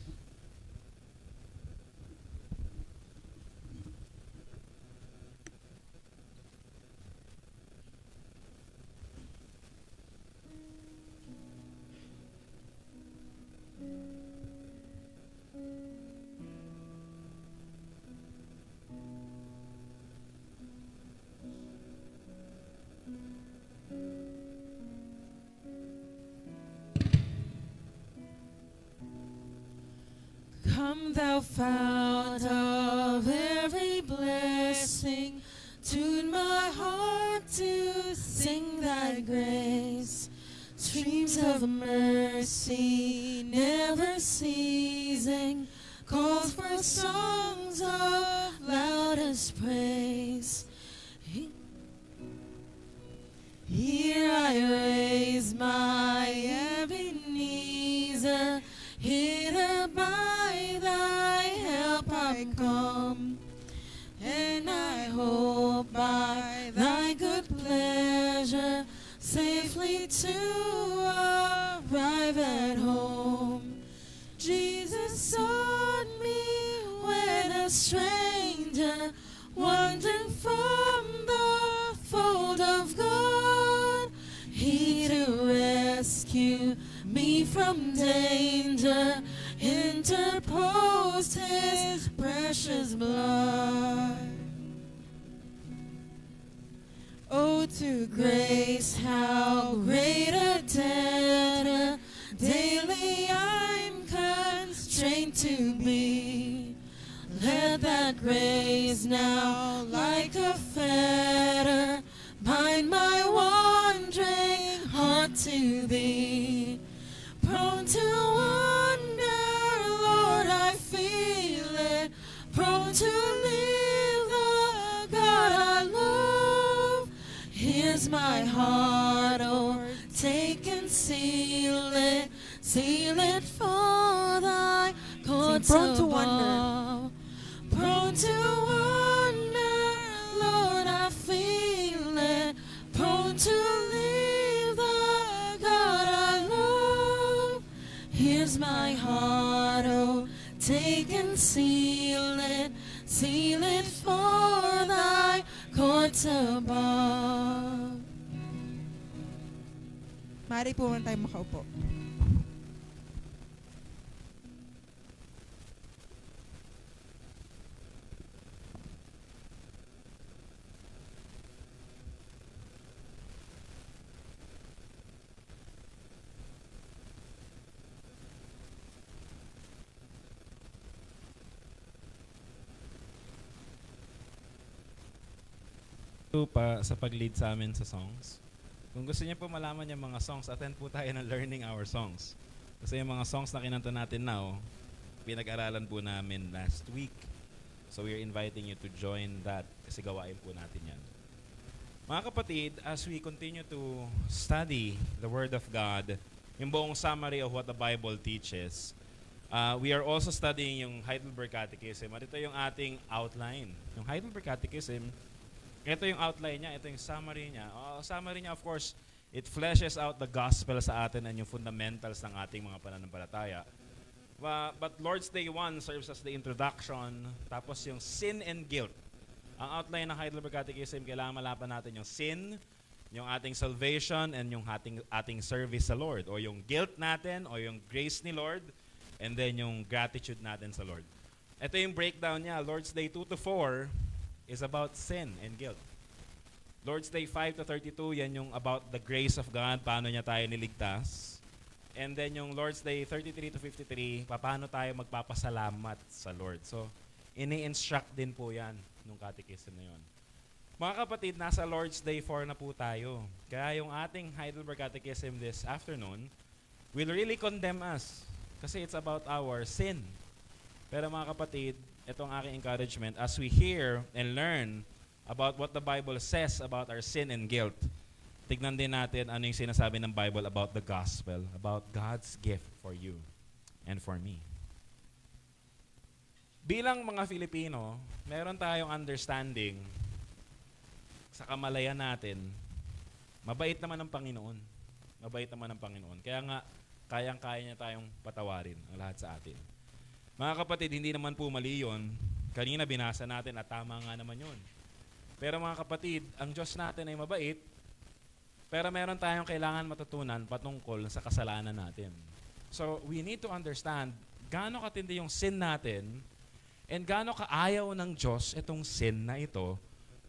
thou fount of every blessing, tune my heart to sing thy grace. Streams of mercy never ceasing, calls for songs of loudest praise. Here I raise my Ebenezer, hither by thy help I come, and I hope by thy good pleasure safely to arrive at home. Jesus sought me when a stranger, wandering from the fold of God. He to rescue me from danger interposed his precious blood. Oh, to grace, how great a debtor daily I'm constrained to be. Let that grace now, like a fetter, bind my wandering heart to thee. Prone to wander, Lord, I feel it. Prone to leave the God I love. Here's my heart, oh, take and seal it for thy courts Prone to above. wander. Prone to wander, Lord, I feel it. Prone to leave the God I love. Here's my heart, oh, take and seal it for thy courts above. Maaari po muna tayo makaupo. Pa sa pag-lead sa amin sa songs. Kung gusto niyo po malaman yung mga songs, attend po tayo ng Learning Our Songs. Kasi yung mga songs na kinanta natin now, pinag-aralan po namin last week. So we are inviting you to join that kasi gawain po natin yan. Mga kapatid, as we continue to study the Word of God, yung buong summary of what the Bible teaches, we are also studying yung Heidelberg Catechism. At ito yung ating outline. Yung Heidelberg Catechism, ito yung outline niya, ito yung summary niya. Summary niya, of course, it fleshes out the gospel sa atin and yung fundamentals ng ating mga pananampalataya. But Lord's Day 1 serves as the introduction, tapos yung sin and guilt. Ang outline ng Heidelberg Catechism, kailangan malaman natin yung sin, yung ating salvation, and yung ating service sa Lord. O yung guilt natin, o yung grace ni Lord, and then yung gratitude natin sa Lord. Ito yung breakdown niya. Lord's Day 2 to 4, is about sin and guilt. Lord's Day 5 to 32, yan yung about the grace of God, paano niya tayo niligtas. And then yung Lord's Day 33 to 53, paano tayo magpapasalamat sa Lord. So, ini-instruct din po yan nung catechism na yun. Mga kapatid, nasa Lord's Day 4 na po tayo. Kaya yung ating Heidelberg Catechism this afternoon will really condemn us kasi it's about our sin. Pero mga kapatid, itong aking encouragement, as we hear and learn about what the Bible says about our sin and guilt, tignan din natin ano yung sinasabi ng Bible about the gospel, about God's gift for you and for me. Bilang mga Filipino, meron tayong understanding sa kamalayan natin, mabait naman ang Panginoon. Mabait naman ang Panginoon. Kaya nga, kayang-kaya niya tayong patawarin ang lahat sa atin. Mga kapatid, hindi naman po mali yun. Kanina binasa natin at tama nga naman yun. Pero mga kapatid, ang Diyos natin ay mabait, pero meron tayong kailangan matutunan patungkol sa kasalanan natin. So, we need to understand gaano katindi yung sin natin and gaano kaayaw ng Diyos itong sin na ito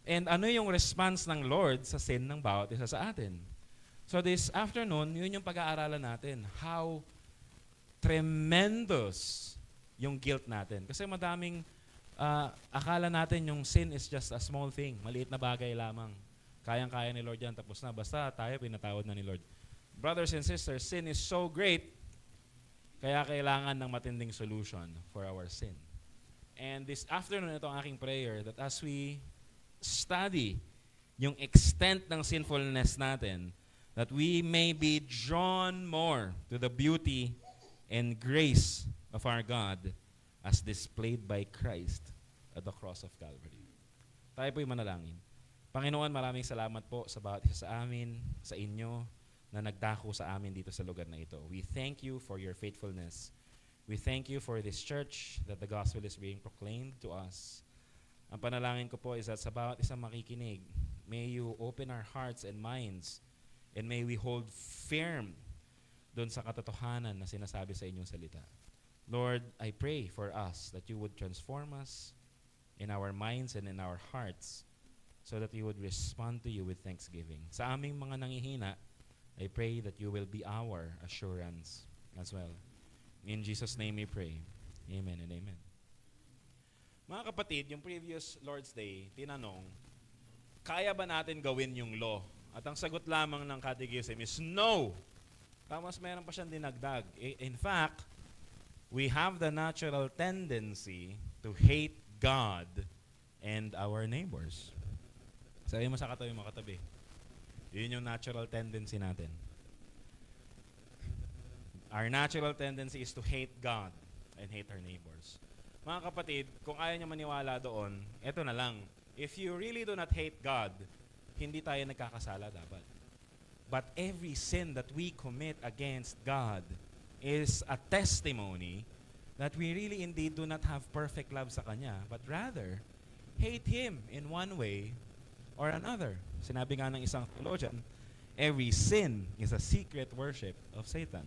and ano yung response ng Lord sa sin ng bawat isa sa atin. So this afternoon, yun yung pag-aaralan natin. How tremendous yung guilt natin. Kasi madaming akala natin yung sin is just a small thing, maliit na bagay lamang. Kayang-kaya ni Lord yan, tapos na. Basta tayo, pinatawad na ni Lord. Brothers and sisters, sin is so great, kaya kailangan ng matinding solution for our sin. And this afternoon, ito ang aking prayer, that as we study yung extent ng sinfulness natin, that we may be drawn more to the beauty and grace of our God as displayed by Christ at the cross of Calvary. Tayo po'y manalangin. Panginoon, maraming salamat po sa bawat isa sa amin, sa inyo, na nagdako sa amin dito sa lugar na ito. We thank you for your faithfulness. We thank you for this church that the gospel is being proclaimed to us. Ang panalangin ko po is that sa bawat isang makikinig, may you open our hearts and minds and may we hold firm doon sa katotohanan na sinasabi sa inyong salita. Lord, I pray for us that you would transform us in our minds and in our hearts so that we would respond to you with thanksgiving. Sa aming mga nangihina, I pray that you will be our assurance as well. In Jesus' name we pray. Amen and amen. Mga kapatid, yung previous Lord's Day, tinanong, kaya ba natin gawin yung law? At ang sagot lamang ng catechism is no. Tapos meron pa siyang dinagdag. In fact, we have the natural tendency to hate God and our neighbors. Sabi mo sa katabi mo, katabi. Yun yung natural tendency natin. Our natural tendency is to hate God and hate our neighbors. Mga kapatid, kung ayaw niyo maniwala doon, eto na lang. If you really do not hate God, hindi tayo nagkakasala dapat. But every sin that we commit against God is a testimony that we really indeed do not have perfect love sa Kanya, but rather hate Him in one way or another. Sinabi nga ng isang theologian, every sin is a secret worship of Satan.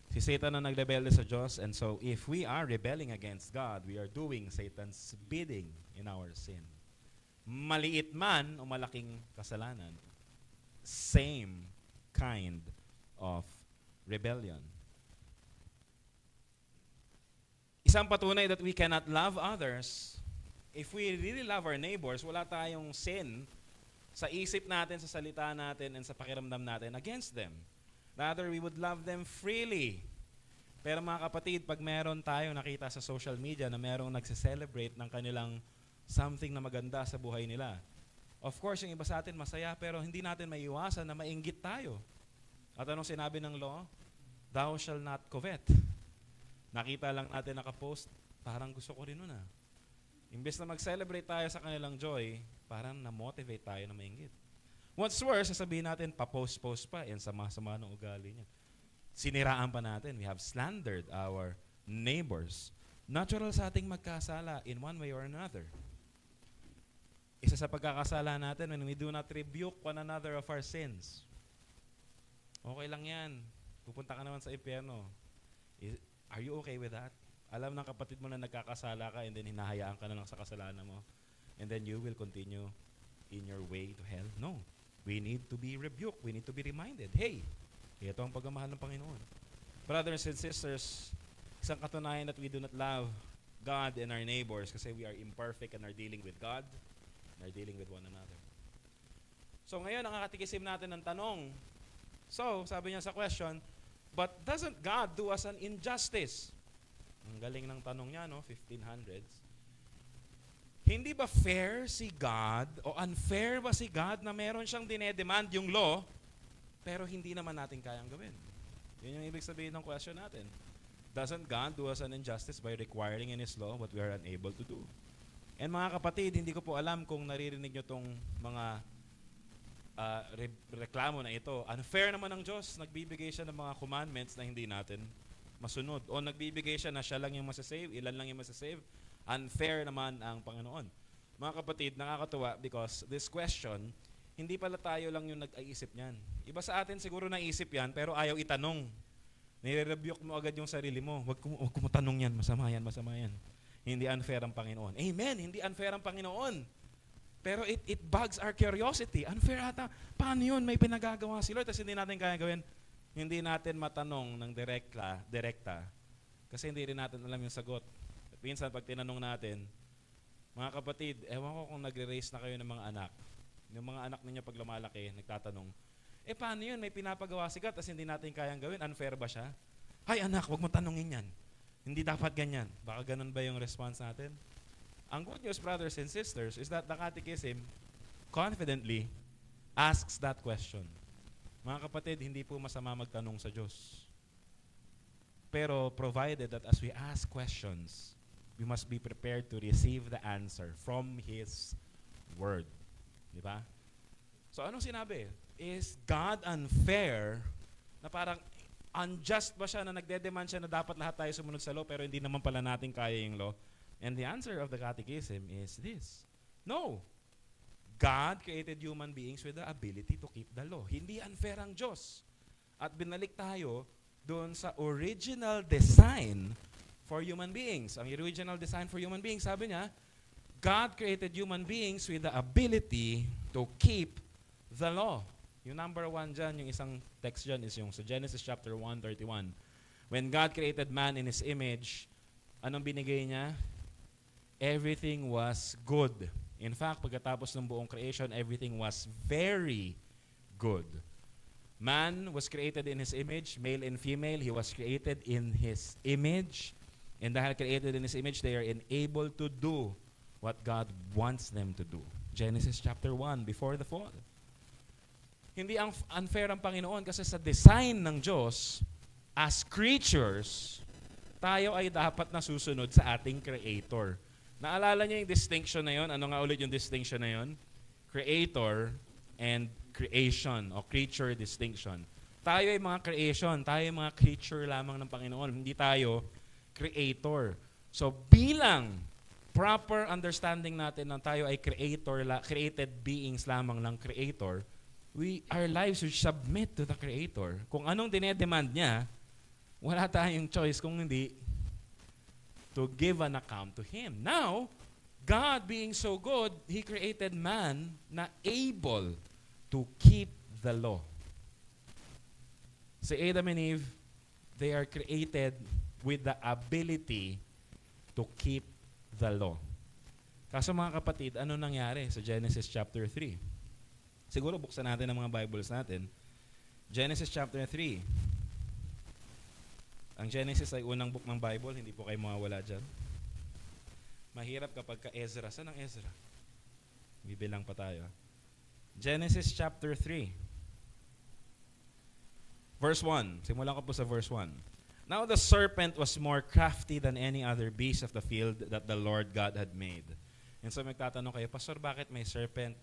Si Satan ang nagrebelde sa Diyos, and so if we are rebelling against God, we are doing Satan's bidding in our sin. Maliit man o malaking kasalanan, same kind of rebellion. Isang patunay that we cannot love others, if we really love our neighbors, wala tayong sin sa isip natin, sa salita natin, and sa pakiramdam natin against them. Rather, we would love them freely. Pero mga kapatid, pag meron tayo nakita sa social media na merong nagse-celebrate ng kanilang something na maganda sa buhay nila, of course, yung iba sa atin masaya, pero hindi natin maiiwasan na mainggit tayo. At anong sinabi ng law? Thou shall not covet. Nakita lang natin nakapost, parang gusto ko rin nun ah. Imbes na mag-celebrate tayo sa kanilang joy, parang na-motivate tayo na mainggit. What's worse, sasabihin natin, pa-post-post pa, yan sama-sama ng ugali niya. Siniraan pa natin. We have slandered our neighbors. Natural sa ating magkasala in one way or another. Isa sa pagkakasala natin, when we do not rebuke one another of our sins. Okay lang yan. Pupunta ka naman sa impyerno. Are you okay with that? Alam ng kapatid mo na nagkakasala ka and then hinahayaan ka na lang sa kasalanan mo. And then you will continue in your way to hell? No. We need to be rebuked. We need to be reminded. Hey, ito ang pagmamahal ng Panginoon. Brothers and sisters, isang katunayan that we do not love God and our neighbors kasi we are imperfect and are dealing with God and are dealing with one another. So ngayon, ang katikisim natin ng tanong. So, sabi niya sa question, but doesn't God do us an injustice? Ang galing ng tanong niya, no? 1500s. Hindi ba fair si God o unfair ba si God na meron siyang dinedemand yung law pero hindi naman natin kayang gawin? Yun yung ibig sabihin ng question natin. Doesn't God do us an injustice by requiring in His law what we are unable to do? And mga kapatid, hindi ko po alam kung naririnig nyo tong mga reklamo na ito. Unfair naman ng Diyos. Nagbibigay siya ng mga commandments na hindi natin masunod. O nagbibigay siya na siya lang yung masasave, ilan lang yung masasave. Unfair naman ang Panginoon. Mga kapatid, nakakatuwa because this question, hindi pala tayo lang yung nag-aisip niyan. Iba sa atin siguro naisip yan, pero ayaw itanong. Nire-rebuke mo agad yung sarili mo. Huwag mo tanong yan, masama yan, masama yan. Hindi unfair ang Panginoon. Amen, hindi unfair ang Panginoon. Pero it bugs our curiosity. Unfair ata. Paano yun? May pinagagawa si Lord, tapos hindi natin kaya gawin. Hindi natin matanong ng direkta, Kasi hindi rin natin alam yung sagot. At minsan, pag tinanong natin, mga kapatid, ewan ko kung nagre-raise na kayo ng mga anak. Yung mga anak ninyo pag lumalaki, nagtatanong, paano yun? May pinapagawa si God, tapos hindi natin kayang gawin. Unfair ba siya? Hay anak, wag mo tanongin yan. Hindi dapat ganyan. Baka ganun ba yung response natin? Ang good news, brothers and sisters, is that the Catechism confidently asks that question. Mga kapatid, hindi po masama magtanong sa Diyos. Pero provided that as we ask questions, we must be prepared to receive the answer from His Word. Di ba? So anong sinabi? Is God unfair na parang unjust ba siya na nagde-demand siya na dapat lahat tayo sumunod sa law pero hindi naman pala natin kaya yung law? And the answer of the Catechism is this. No. God created human beings with the ability to keep the law. Hindi unfair ang Diyos. At binalik tayo doon sa original design for human beings. Ang original design for human beings, sabi niya, God created human beings with the ability to keep the law. Yung number 1 dyan, yung isang text dyan is yung sa Genesis chapter 1:31. When God created man in His image, anong binigay niya? Everything was good. In fact, pagkatapos ng buong creation, everything was very good. Man was created in His image, male and female. He was created in His image. And dahil created in His image, they are enabled to do what God wants them to do. Genesis chapter 1, before the fall. Hindi unfair ang Panginoon kasi sa design ng Diyos, as creatures, tayo ay dapat na susunod sa ating Creator. Naalala niyo yung distinction na yun? Ano nga ulit yung distinction na yun? Creator and creation o creature distinction. Tayo ay mga creation, tayo ay mga creature lamang ng Panginoon. Hindi tayo creator. So bilang proper understanding natin na tayo ay created beings lamang ng Creator, our lives should submit to the Creator. Kung anong dinedemand niya, wala tayong choice kung hindi to give an account to Him. Now, God being so good, He created man na able to keep the law. Si Adam and Eve, they are created with the ability to keep the law. Kaso mga kapatid, ano nangyari sa Genesis chapter 3? Siguro buksan natin ang mga Bibles natin. Genesis chapter 3. Ang Genesis ay unang book ng Bible, hindi po kayo mawawala dyan. Mahirap kapag ka Ezra. Saan ang Ezra? Bibilang pa tayo. Genesis chapter 3. Verse 1. Simulan ko po sa verse 1. Now the serpent was more crafty than any other beast of the field that the Lord God had made. And so magtatanong kayo, Pastor, bakit may serpent?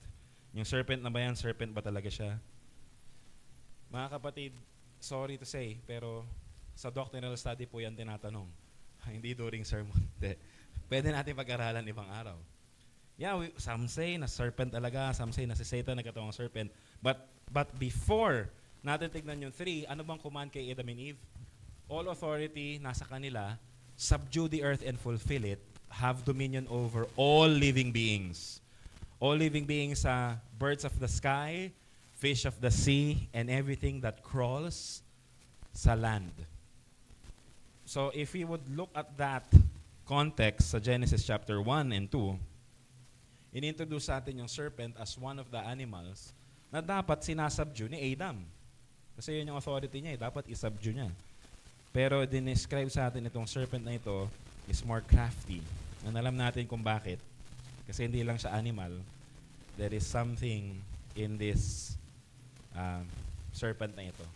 Yung serpent na ba yan? Serpent ba talaga siya? Mga kapatid, sorry to say, pero sa doctrinal study po yan tinatanong. Hindi during sermon. Pwede natin pag-aralan ibang araw. Yeah, some say na serpent talaga, some say na si Satan nagkatawang serpent. But before natin tignan yung 3, ano bang command kay Adam and Eve? All authority nasa kanila, subdue the earth and fulfill it, have dominion over all living beings. All living beings, birds of the sky, fish of the sea, and everything that crawls sa land. So if we would look at that context sa Genesis chapter 1 and 2, inintroduce sa atin yung serpent as one of the animals na dapat sinasubdue ni Adam. Kasi yun yung authority niya, dapat isubdue niya. Pero dinescribe sa atin itong serpent na ito is more crafty. And alam natin kung bakit. Kasi hindi lang siya animal. There is something in this serpent na ito.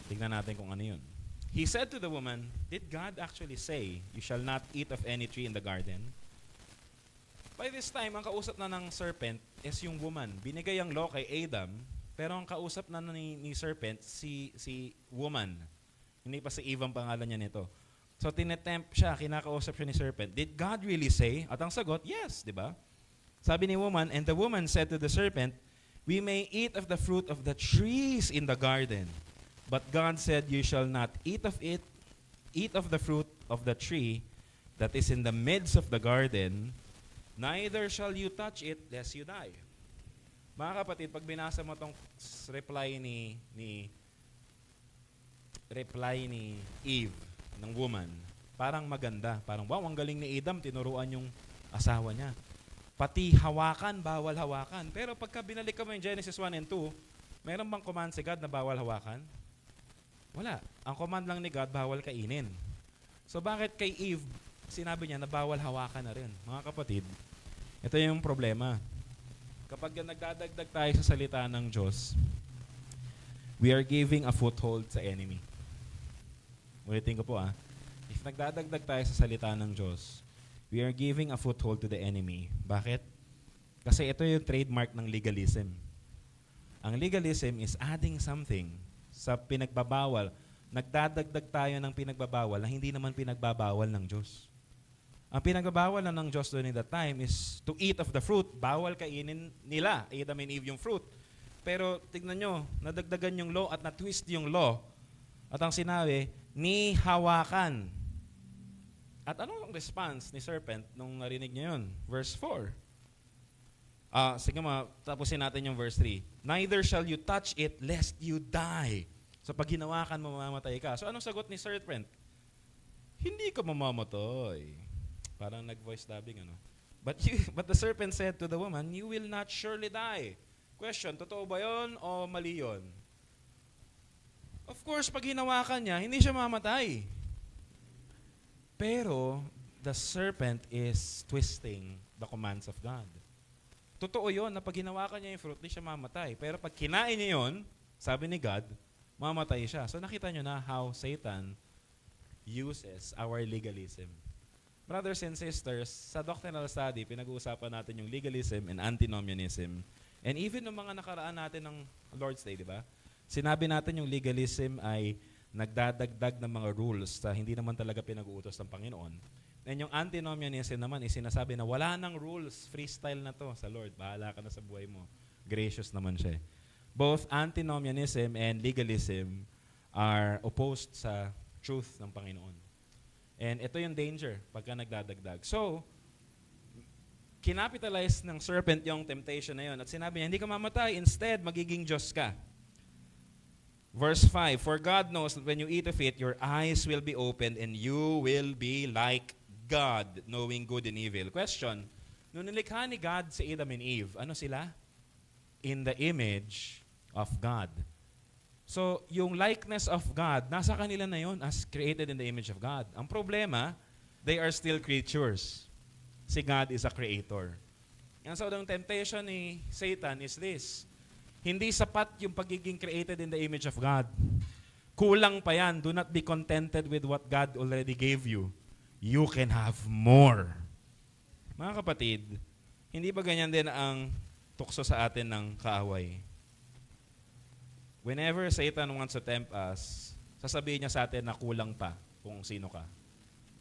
Tignan natin kung ano yun. He said to the woman, did God actually say, you shall not eat of any tree in the garden? By this time, ang kausap na ng serpent is yung woman. Binigay ang law kay Adam, pero ang kausap na ni serpent, si woman. Hindi pa si Eve ang pangalan niya nito. So tinetempt siya, kinakausap siya ni serpent. Did God really say? At ang sagot, yes, di ba? Sabi ni woman, and the woman said to the serpent, we may eat of the fruit of the trees in the garden. But God said, you shall not eat of it, eat of the fruit of the tree that is in the midst of the garden, neither shall you touch it, lest you die. Mga kapatid, pag binasa mo tong reply ni Eve, ng woman, parang maganda. Parang, wow, ang galing ni Adam, tinuruan yung asawa niya. Pati hawakan, bawal hawakan. Pero pagka binalik mo yung Genesis 1 and 2, meron bang command si God na bawal hawakan? Wala. Ang command lang ni God, bawal kainin. So bakit kay Eve, sinabi niya na bawal hawakan na rin? Mga kapatid, ito yung problema. Kapag nagdadagdag tayo sa salita ng Diyos, we are giving a foothold sa enemy. Ulitin ko po If nagdadagdag tayo sa salita ng Diyos, we are giving a foothold to the enemy. Bakit? Kasi ito yung trademark ng legalism. Ang legalism is adding something sa pinagbabawal. Nagdadagdag tayo ng pinagbabawal na hindi naman pinagbabawal ng Diyos. Ang pinagbabawal na ng Diyos during that time is to eat of the fruit. Bawal kainin nila, Adam and Eve, yung fruit. Pero tignan nyo, nadagdagan yung law at na-twist yung law. At ang sinabi, ni hawakan. At ano ang response ni serpent nung narinig niya yun? Verse 4. Sige tapusin natin yung verse 3. Neither shall you touch it lest you die. So pag hinawakan mo, mamamatay ka. So anong sagot ni serpent? Hindi ka mamamatay. Parang nag-voice dubbing, But the serpent said to the woman, you will not surely die. Question, totoo ba yun o mali yun? Of course, pag hinawakan niya, hindi siya mamatay. Pero, the serpent is twisting the commands of God. Totoo yun na pag hinawakan niya yung fruit, hindi siya mamatay. Pero pag kinain niya yun, sabi ni God, mamatay siya. So nakita niyo na how Satan uses our legalism. Brothers and sisters, sa doctrinal study, pinag-uusapan natin yung legalism and antinomianism. And even ng mga nakaraan natin ng Lord's Day, di ba? Sinabi natin yung legalism ay nagdadagdag ng mga rules na hindi naman talaga pinag-uutos ng Panginoon. And yung antinomianism naman is sinasabi na wala nang rules, freestyle na to sa Lord. Bahala ka na sa buhay mo. Gracious naman siya. Both antinomianism and legalism are opposed sa truth ng Panginoon. And ito yung danger pagka nagdadagdag. So, kinapitalize ng serpent yung temptation na yun. At sinabi niya, hindi ka mamatay. Instead, magiging Diyos ka. Verse 5, for God knows that when you eat of it, your eyes will be opened and you will be like God, knowing good and evil. Question, nung nilikha ni God si Adam and Eve, ano sila? In the image of God. So, yung likeness of God, nasa kanila na yun as created in the image of God. Ang problema, they are still creatures. Si God is a creator. And so, the temptation ni Satan is this. Hindi sapat yung pagiging created in the image of God. Kulang pa yan. Do not be contented with what God already gave you. You can have more. Mga kapatid, hindi ba ganyan din ang tukso sa atin ng kaaway? Whenever Satan wants to tempt us, sasabihin niya sa atin na kulang pa kung sino ka.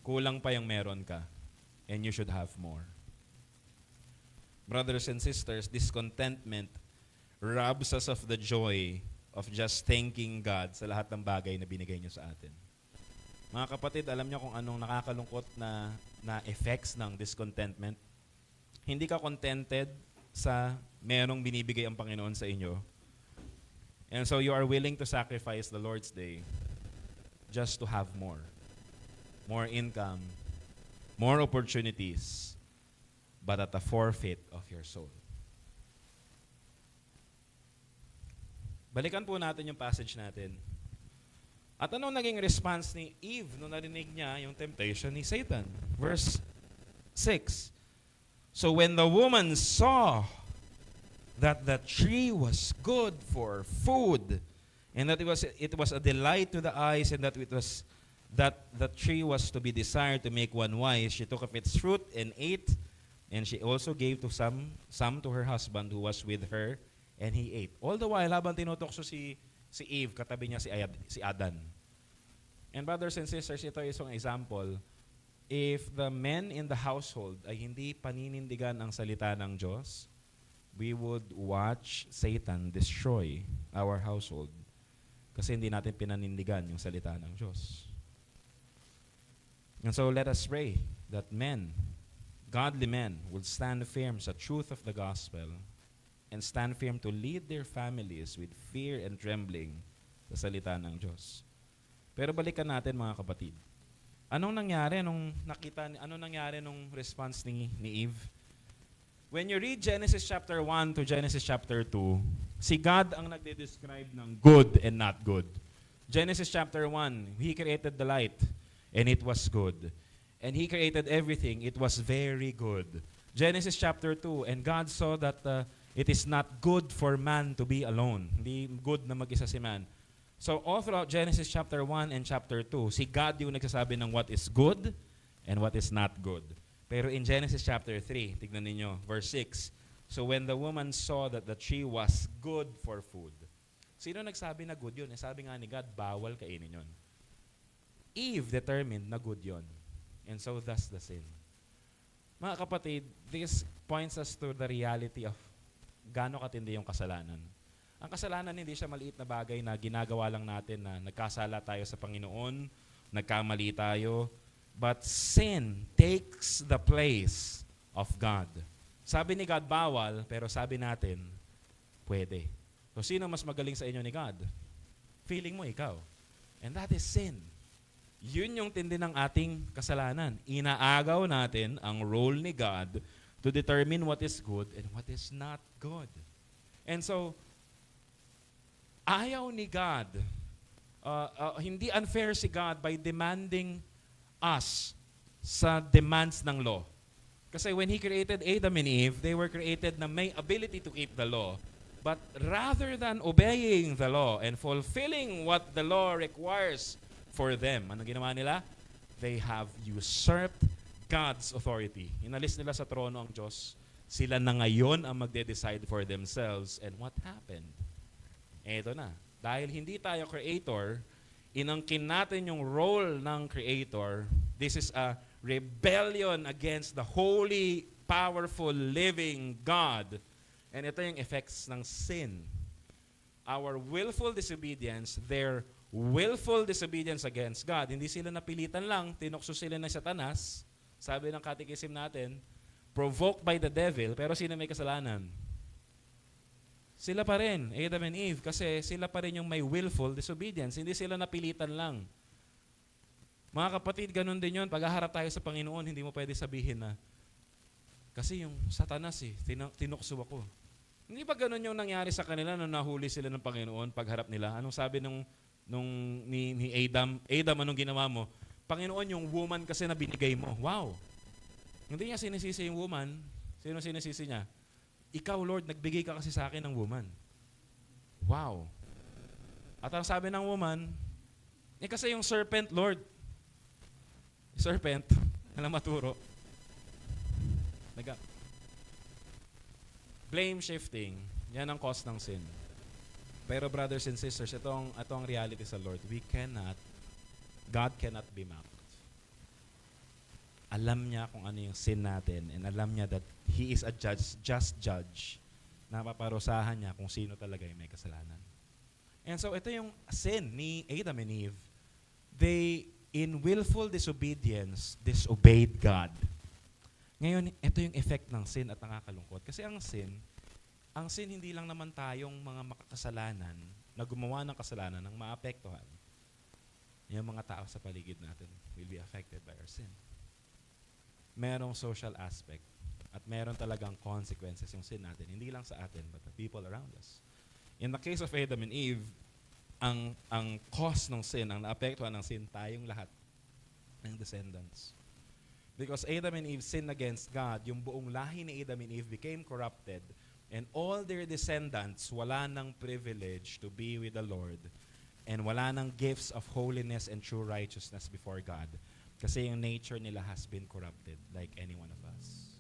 Kulang pa yung meron ka. And you should have more. Brothers and sisters, discontentment robs us of the joy of just thanking God sa lahat ng bagay na binigay niyo sa atin. Mga kapatid, alam niyo kung anong nakakalungkot na effects ng discontentment? Hindi ka contented sa merong binibigay ang Panginoon sa inyo. And so you are willing to sacrifice the Lord's Day just to have more. More income, more opportunities, but at the forfeit of your soul. Balikan po natin yung passage natin. At anong naging response ni Eve nung narinig niya yung temptation ni Satan? Verse 6. So when the woman saw that the tree was good for food, and that it was a delight to the eyes, and that the tree was to be desired to make one wise, she took of its fruit and ate, and she also gave to some to her husband who was with her, and he ate. All the while, habang tinutokso si Eve, katabi niya si Adan. And brothers and sisters, ito is isang example. If the men in the household ay hindi paninindigan ang salita ng Diyos, we would watch Satan destroy our household kasi hindi natin pinanindigan yung salita ng Diyos. And so let us pray that men, godly men, will stand firm sa truth of the gospel and stand firm to lead their families with fear and trembling sa salita ng Diyos. Pero balikan natin mga kapatid. Anong nangyari nung anong nangyari nung response ni Eve? When you read Genesis chapter 1 to Genesis chapter 2, si God ang nagde-describe ng good and not good. Genesis chapter 1, He created the light, and it was good. And He created everything, it was very good. Genesis chapter 2, and God saw that it is not good for man to be alone. Hindi good na mag-isa si man. So all throughout Genesis chapter 1 and chapter 2, si God yung nagsasabi ng what is good and what is not good. Pero in Genesis chapter 3, tignan ninyo, verse 6, so when the woman saw that the tree was good for food. Sino nagsabi na good yun? Sabi nga ni God, bawal kainin yun. Eve determined na good yun. And so thus the sin. Mga kapatid, this points us to the reality of gaano katindi yung kasalanan. Ang kasalanan hindi siya maliit na bagay na ginagawa lang natin na nagkasala tayo sa Panginoon, nagkamali tayo, but sin takes the place of God. Sabi ni God, bawal, pero sabi natin, pwede. So sino mas magaling sa inyo ni God? Feeling mo ikaw. And that is sin. Yun yung tindi ng ating kasalanan. Inaagaw natin ang role ni God to determine what is good and what is not good. And so, ayaw ni God, hindi unfair si God by demanding us sa demands ng law. Kasi when He created Adam and Eve, they were created na may ability to keep the law. But rather than obeying the law and fulfilling what the law requires for them, ano ginawa nila? They have usurped God's authority. Inalis nila sa trono ang Diyos. Sila na ngayon ang magde-decide for themselves. And what happened? Eto na. Dahil hindi tayo creator, inangkin natin yung role ng creator. This is a rebellion against the holy, powerful, living God. And ito yung effects ng sin. Our willful disobedience, their willful disobedience against God. Hindi sila napilitan lang, tinukso sila ng Satanas. Sabi ng catechism natin, provoked by the devil, pero sino may kasalanan? Sila pa rin, Adam and Eve, kasi sila pa rin yung may willful disobedience. Hindi sila napilitan lang. Mga kapatid, ganun din yun. Pag-haharap tayo sa Panginoon, hindi mo pwede sabihin na, kasi yung Satanas tinukso ako. Hindi ba ganun yung nangyari sa kanila nung nahuli sila ng Panginoon pagharap nila? Anong sabi ni Adam? Adam, anong ginawa mo? Panginoon, yung woman kasi na binigay mo. Wow! Hindi niya sinisisi yung woman. Sino sinisisi niya? Ikaw, Lord, nagbigay ka kasi sa akin ng woman. Wow. At ang sabi ng woman, kasi yung serpent, Lord. Serpent, alam maturo. Blame shifting, yan ang cause ng sin. Pero brothers and sisters, ito ang reality sa Lord. God cannot be mocked. Alam niya kung ano yung sin natin and alam niya that He is a just judge na paparusahan niya kung sino talaga yung may kasalanan. And so ito yung sin ni Adam and Eve. They, in willful disobedience, disobeyed God. Ngayon, ito yung effect ng sin at nakakalungkot. Kasi ang sin hindi lang naman tayong mga makakasalanan na gumawa ng kasalanan ang maapektuhan. Yung mga tao sa paligid natin will be affected by our sin. Merong social aspect at meron talagang consequences yung sin natin. Hindi lang sa atin, but the people around us. In the case of Adam and Eve, ang cause ng sin, ang naapektuhan ng sin, tayong lahat ng descendants. Because Adam and Eve sinned against God, yung buong lahi ni Adam and Eve became corrupted, and all their descendants wala ng privilege to be with the Lord, and wala ng gifts of holiness and true righteousness before God. Kasi yung nature nila has been corrupted like any one of us.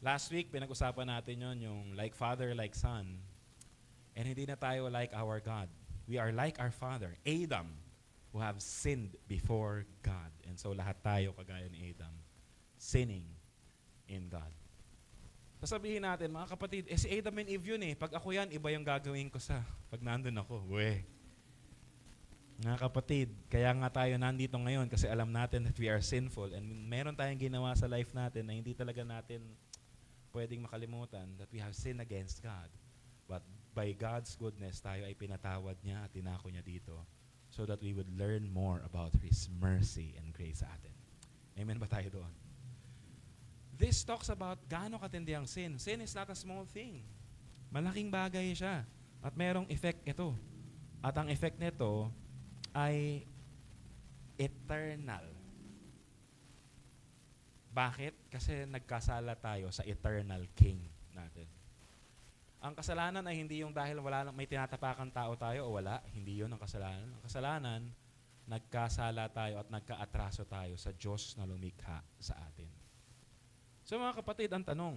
Last week, pinag-usapan natin yung like father, like son. And hindi na tayo like our God. We are like our father, Adam, who have sinned before God. And so lahat tayo, kagaya ni Adam, sinning in God. Sasabihin natin, mga kapatid, si Adam and Eve yun eh. Pag ako yan, iba yung gagawin ko pag nandun ako. Mga kapatid, kaya nga tayo nandito ngayon kasi alam natin that we are sinful and meron tayong ginawa sa life natin na hindi talaga natin pwedeng makalimutan, that we have sinned against God. But by God's goodness, tayo ay pinatawad niya at tinako niya dito so that we would learn more about His mercy and grace sa atin. Amen ba tayo doon? This talks about gaano katindi ang sin. Sin is not a small thing. Malaking bagay siya. At merong effect ito. At ang effect nito ay eternal. Bakit? Kasi nagkasala tayo sa eternal King natin. Ang kasalanan ay hindi yung dahil may tinatapakan tao tayo o wala. Hindi yun ang kasalanan. Ang kasalanan, nagkasala tayo at nagkaatraso tayo sa Diyos na lumikha sa atin. So mga kapatid, ang tanong,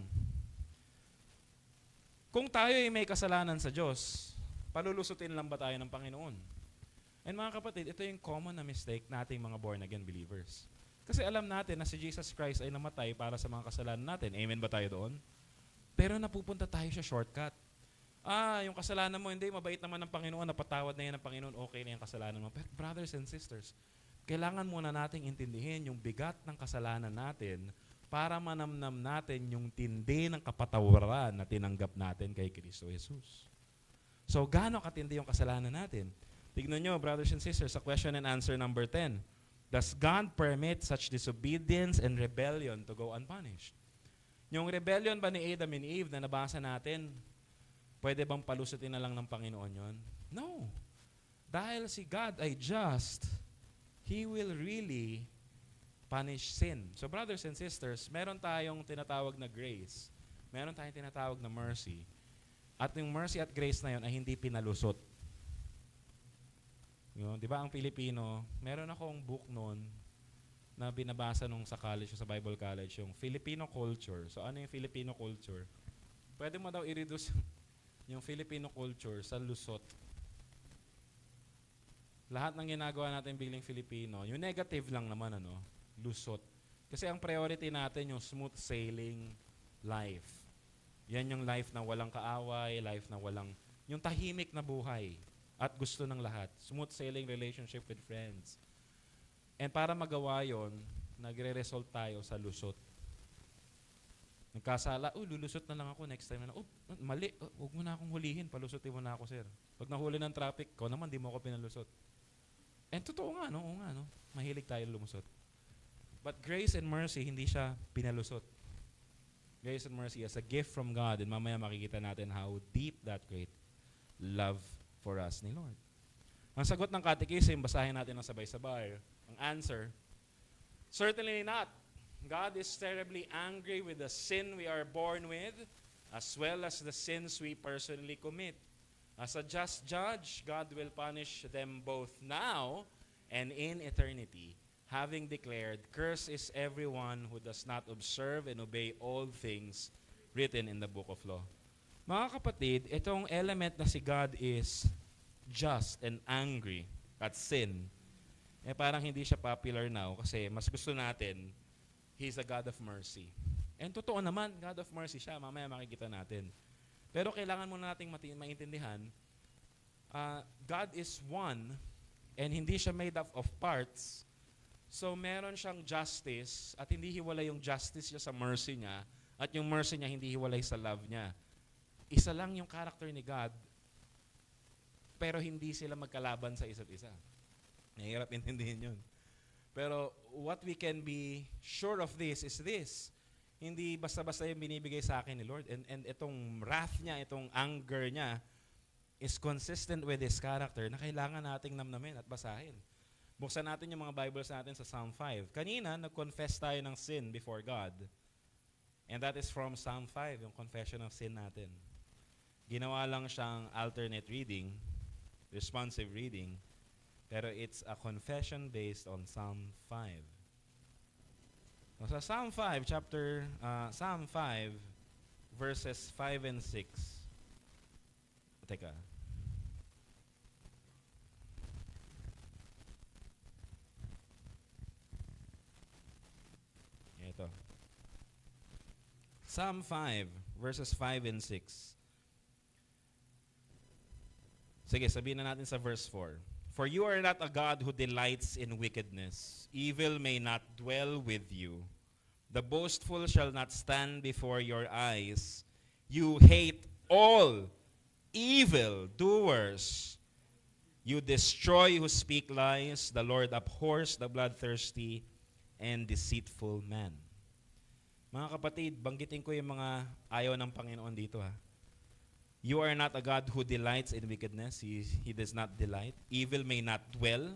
kung tayo ay may kasalanan sa Diyos, palulusutin lang ba tayo ng Panginoon? And mga kapatid, ito yung common na mistake nating mga born-again believers. Kasi alam natin na si Jesus Christ ay namatay para sa mga kasalanan natin. Amen ba tayo doon? Pero napupunta tayo sa shortcut. Yung kasalanan mo, hindi, mabait naman ng Panginoon, napatawad na yan ng Panginoon, okay na yung kasalanan mo. Pero brothers and sisters, kailangan muna nating intindihin yung bigat ng kasalanan natin para manamnam natin yung tindi ng kapatawaran na tinanggap natin kay Kristo Jesus. So, gaano katindi yung kasalanan natin? Tignan nyo, brothers and sisters, sa question and answer number 10. Does God permit such disobedience and rebellion to go unpunished? Yung rebellion ba ni Adam and Eve na nabasa natin, pwede bang palusutin na lang ng Panginoon yon? No. Dahil si God ay just, He will really punish sin. So brothers and sisters, meron tayong tinatawag na grace. Meron tayong tinatawag na mercy. At yung mercy at grace na yon ay hindi pinalusot. Yun, di ba ang Pilipino, meron akong book noon na binabasa nung sa college, sa Bible College, yung Filipino culture. So ano yung Filipino culture? Pwede mo daw i-reduce yung Filipino culture sa lusot. Lahat ng ginagawa natin bilang Filipino, yung negative lang naman, lusot. Kasi ang priority natin yung smooth sailing life. Yan yung life na walang kaaway, life na walang, yung tahimik na buhay at gusto ng lahat. Smooth sailing relationship with friends. And para magawa yon, nagre-result tayo sa lusot. Nagkasala, lulusot na lang ako next time. Mali, huwag mo na akong hulihin, palusutin mo na ako, sir. Pag nahuli ng traffic, ko naman, di mo ako pinalusot. And totoo nga, no? Mahilig tayo lumusot. But grace and mercy, hindi siya pinalusot. Grace and mercy is a gift from God, and mamaya makikita natin how deep that great love for us ni Lord. Ang sagot ng catechism, basahin natin ng sabay-sabay. Ang answer, certainly not. God is terribly angry with the sin we are born with, as well as the sins we personally commit. As a just judge, God will punish them both now and in eternity, having declared, "Cursed is everyone who does not observe and obey all things written in the book of law." Mga kapatid, itong element na si God is just and angry at sin, parang hindi siya popular now kasi mas gusto natin, He's a God of mercy. And totoo naman, God of mercy siya. Mamaya makikita natin. Pero kailangan muna nating maintindihan, God is one and hindi siya made up of parts. So meron siyang justice at hindi hiwalay yung justice niya sa mercy niya at yung mercy niya hindi hiwalay sa love niya. Isa lang yung character ni God pero hindi sila magkalaban sa isa't isa. Nahirap intindihin yun. Pero what we can be sure of this is this. Hindi basta-basta yung binibigay sa akin ni Lord. And itong wrath niya, itong anger niya is consistent with His character na kailangan nating namnamin at basahin. Buksan natin yung mga Bibles natin sa Psalm 5. Kanina, nag-confess tayo ng sin before God. And that is from Psalm 5, yung confession of sin natin. Ginawa lang siyang alternate reading, responsive reading, pero it's a confession based on Psalm 5. So, sa Psalm 5, Psalm 5, verses 5 and 6. Teka. Ito. Psalm 5, verses 5 and 6. Sige, sabihin na natin sa verse 4. For you are not a God who delights in wickedness. Evil may not dwell with you. The boastful shall not stand before your eyes. You hate all evil doers. You destroy who speak lies. The Lord abhors the bloodthirsty and deceitful man. Mga kapatid, banggitin ko yung mga ayaw ng Panginoon dito ha. You are not a God who delights in wickedness. He does not delight. Evil may not dwell.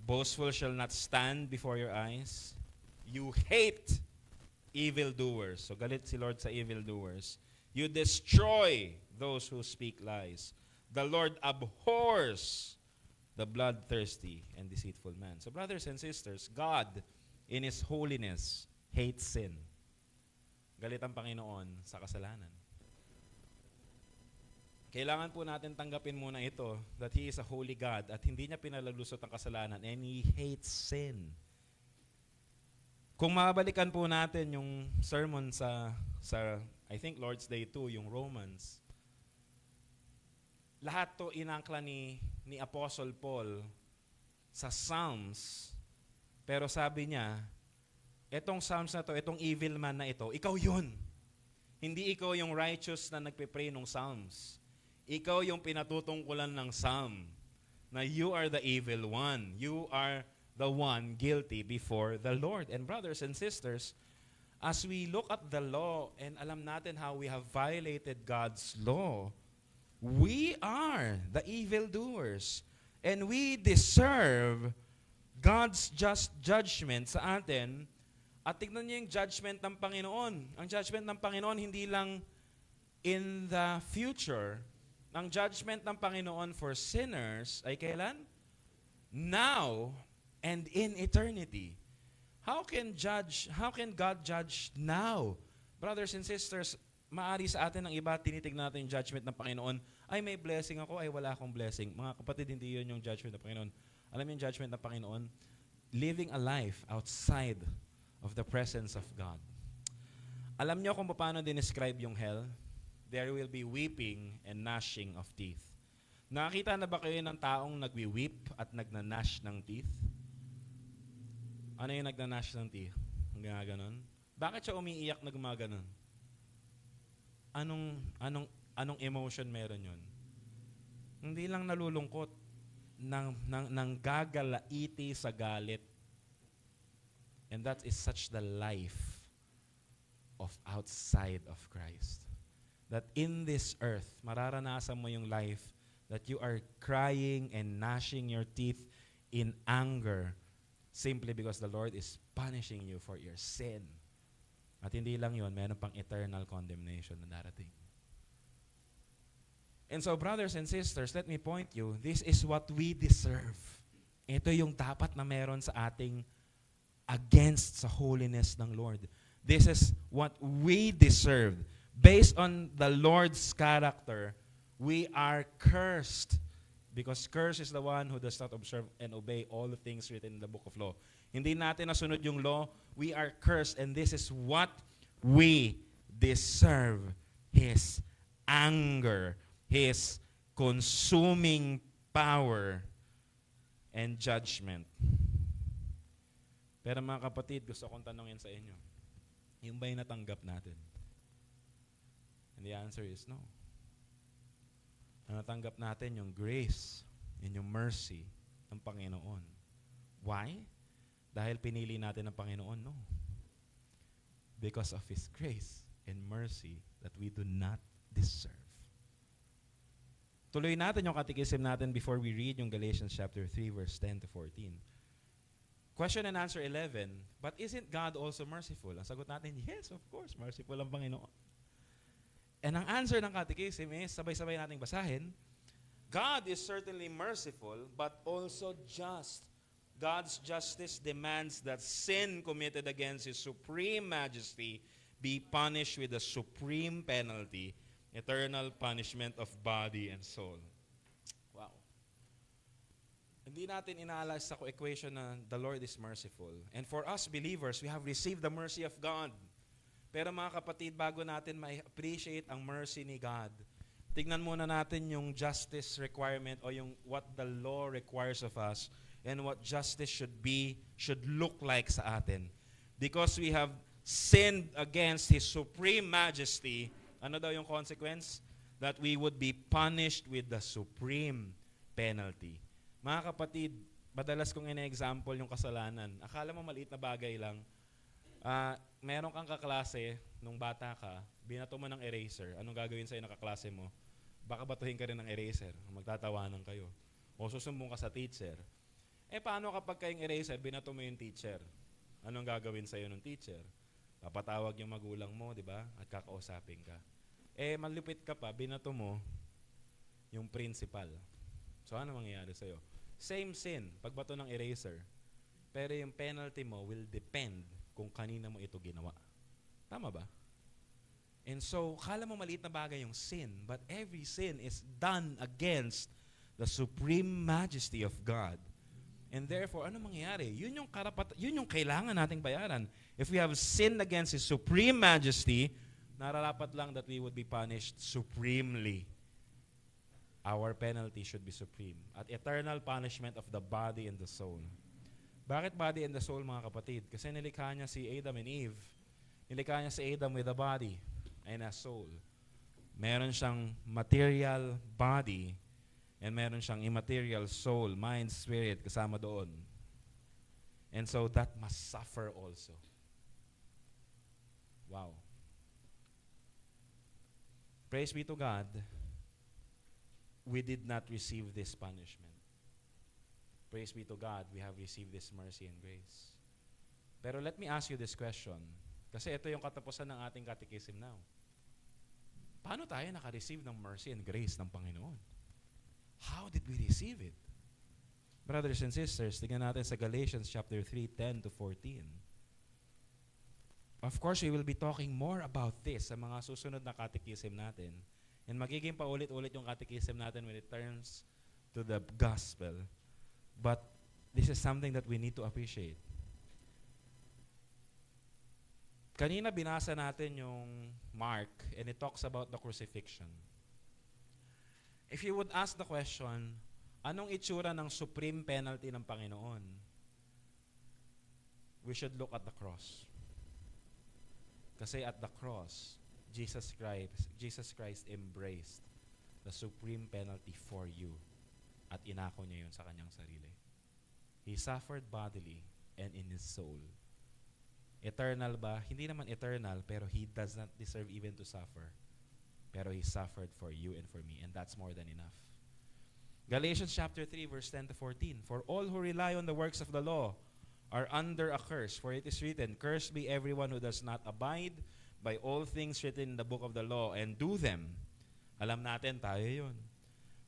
Boastful shall not stand before your eyes. You hate evildoers. So galit si Lord sa evildoers. You destroy those who speak lies. The Lord abhors the bloodthirsty and deceitful man. So brothers and sisters, God in His holiness hates sin. Galit ang Panginoon sa kasalanan. Kailangan po natin tanggapin muna ito, that He is a holy God at hindi niya pinalalusot ang kasalanan and He hates sin. Kung mabalikan po natin yung sermon sa I think Lord's Day 2, yung Romans, lahat to inangkla ni Apostle Paul sa Psalms, pero sabi niya, etong Psalms na to, etong evil man na ito, ikaw yun. Hindi ikaw yung righteous na nagpe-pray ng Psalms. Ikaw yung pinatutungkulan ng Psalm na you are the evil one. You are the one guilty before the Lord. And brothers and sisters, as we look at the law and alam natin how we have violated God's law, we are the evildoers. And we deserve God's just judgment sa atin. At tignan niyo yung judgment ng Panginoon. Ang judgment ng Panginoon hindi lang in the future. Ang judgment ng Panginoon for sinners ay kailan? Now and in eternity. How can God judge now? Brothers and sisters, maari sa atin ng iba, tinitignan natin yung judgment ng Panginoon, ay may blessing ako, ay wala akong blessing. Mga kapatid, hindi yun yung judgment ng Panginoon. Alam mo yung judgment ng Panginoon? Living a life outside of the presence of God. Alam niyo kung paano dinescribe yung hell? There will be weeping and gnashing of teeth. Nakakita na ba kayo ng taong nagwi-weep at nagnanash ng teeth? Ano yung nagnanash ng teeth? Gumaganon? Bakit siya umiiyak na gumaganon? Anong emotion meron yun? Hindi lang nalulungkot, nang gagalaiti sa galit. And that is such the life of outside of Christ. That in this earth, mararanasan mo yung life that you are crying and gnashing your teeth in anger simply because the Lord is punishing you for your sin. At hindi lang yun, meron pang eternal condemnation na darating. And so, brothers and sisters, let me point you, this is what we deserve. Ito yung dapat na meron sa ating against sa holiness ng Lord. This is what we deserve. Based on the Lord's character, we are cursed. Because curse is the one who does not observe and obey all the things written in the book of law. Hindi natin nasunod yung law, we are cursed, and this is what we deserve. His anger, His consuming power, and judgment. Pero mga kapatid, gusto kong tanongin sa inyo, yung ba'y natanggap natin? And the answer is no. Natanggap natin yung grace and yung mercy ng Panginoon. Why? Dahil pinili natin ng Panginoon? No. Because of His grace and mercy that we do not deserve. Tuloy natin yung catechism natin before we read yung Galatians chapter 3 verse 10 to 14. Question and answer 11, but isn't God also merciful? Ang sagot natin, yes, of course, merciful ang Panginoon. And ang answer ng catechism is, sabay-sabay nating basahin, God is certainly merciful, but also just. God's justice demands that sin committed against His supreme majesty be punished with a supreme penalty, eternal punishment of body and soul. Wow. Hindi natin inaalas sa equation na the Lord is merciful. And for us believers, we have received the mercy of God. Pero mga kapatid, bago natin ma-appreciate ang mercy ni God, tignan muna natin yung justice requirement o yung what the law requires of us and what justice should look like sa atin. Because we have sinned against His supreme majesty, ano daw yung consequence? That we would be punished with the supreme penalty. Mga kapatid, madalas kong ina-example yung kasalanan. Akala mo maliit na bagay lang. Meron kang kaklase, nung bata ka, binato mo ng eraser. Anong gagawin sa'yo ng kaklase mo? Baka batuhin ka rin ng eraser. Magtatawanan kayo. O susumbong ka sa teacher. Paano kapag kayong eraser, binato mo yung teacher? Anong gagawin sa'yo ng teacher? Papatawag yung magulang mo, di ba? At kakausapin ka. Malupit ka pa, binato mo yung principal. So, ano mangyayari sa'yo? Same sin, pagbato ng eraser. Pero yung penalty mo will depend kung kanina mo ito ginawa. Tama ba? And so, kala mo maliit na bagay yung sin, but every sin is done against the supreme majesty of God. And therefore, ano mangyayari? Yun yung kailangan nating bayaran. If we have sinned against His supreme majesty, nararapat lang that we would be punished supremely. Our penalty should be supreme. At eternal punishment of the body and the soul. Bakit body and the soul, mga kapatid? Kasi nilikha niya si Adam and Eve. Nilikha niya si Adam with a body and a soul. Meron siyang material body and meron siyang immaterial soul, mind, spirit, kasama doon. And so that must suffer also. Wow. Praise be to God, we did not receive this punishment. Praise be to God, we have received this mercy and grace. Pero let me ask you this question, kasi ito yung katapusan ng ating catechism now. Paano tayo naka-receive ng mercy and grace ng Panginoon? How did we receive it? Brothers and sisters, tingnan natin sa Galatians chapter 3, 10 to 14. Of course, we will be talking more about this sa mga susunod na catechism natin. And magiging paulit-ulit yung catechism natin when it turns to the gospel. But this is something that we need to appreciate. Kanina binasa natin yung Mark and it talks about the crucifixion. If you would ask the question, anong itsura ng supreme penalty ng Panginoon? We should look at the cross. Kasi at the cross, Jesus Christ embraced the supreme penalty for you at inako niya yun sa kanyang sarili. He suffered bodily and in His soul. Eternal ba? Hindi naman eternal, pero He does not deserve even to suffer. Pero He suffered for you and for me, and that's more than enough. Galatians chapter 3, verse 10 to 14. For all who rely on the works of the law are under a curse, for it is written, Cursed be everyone who does not abide by all things written in the book of the law and do them. Alam natin, tayo yun.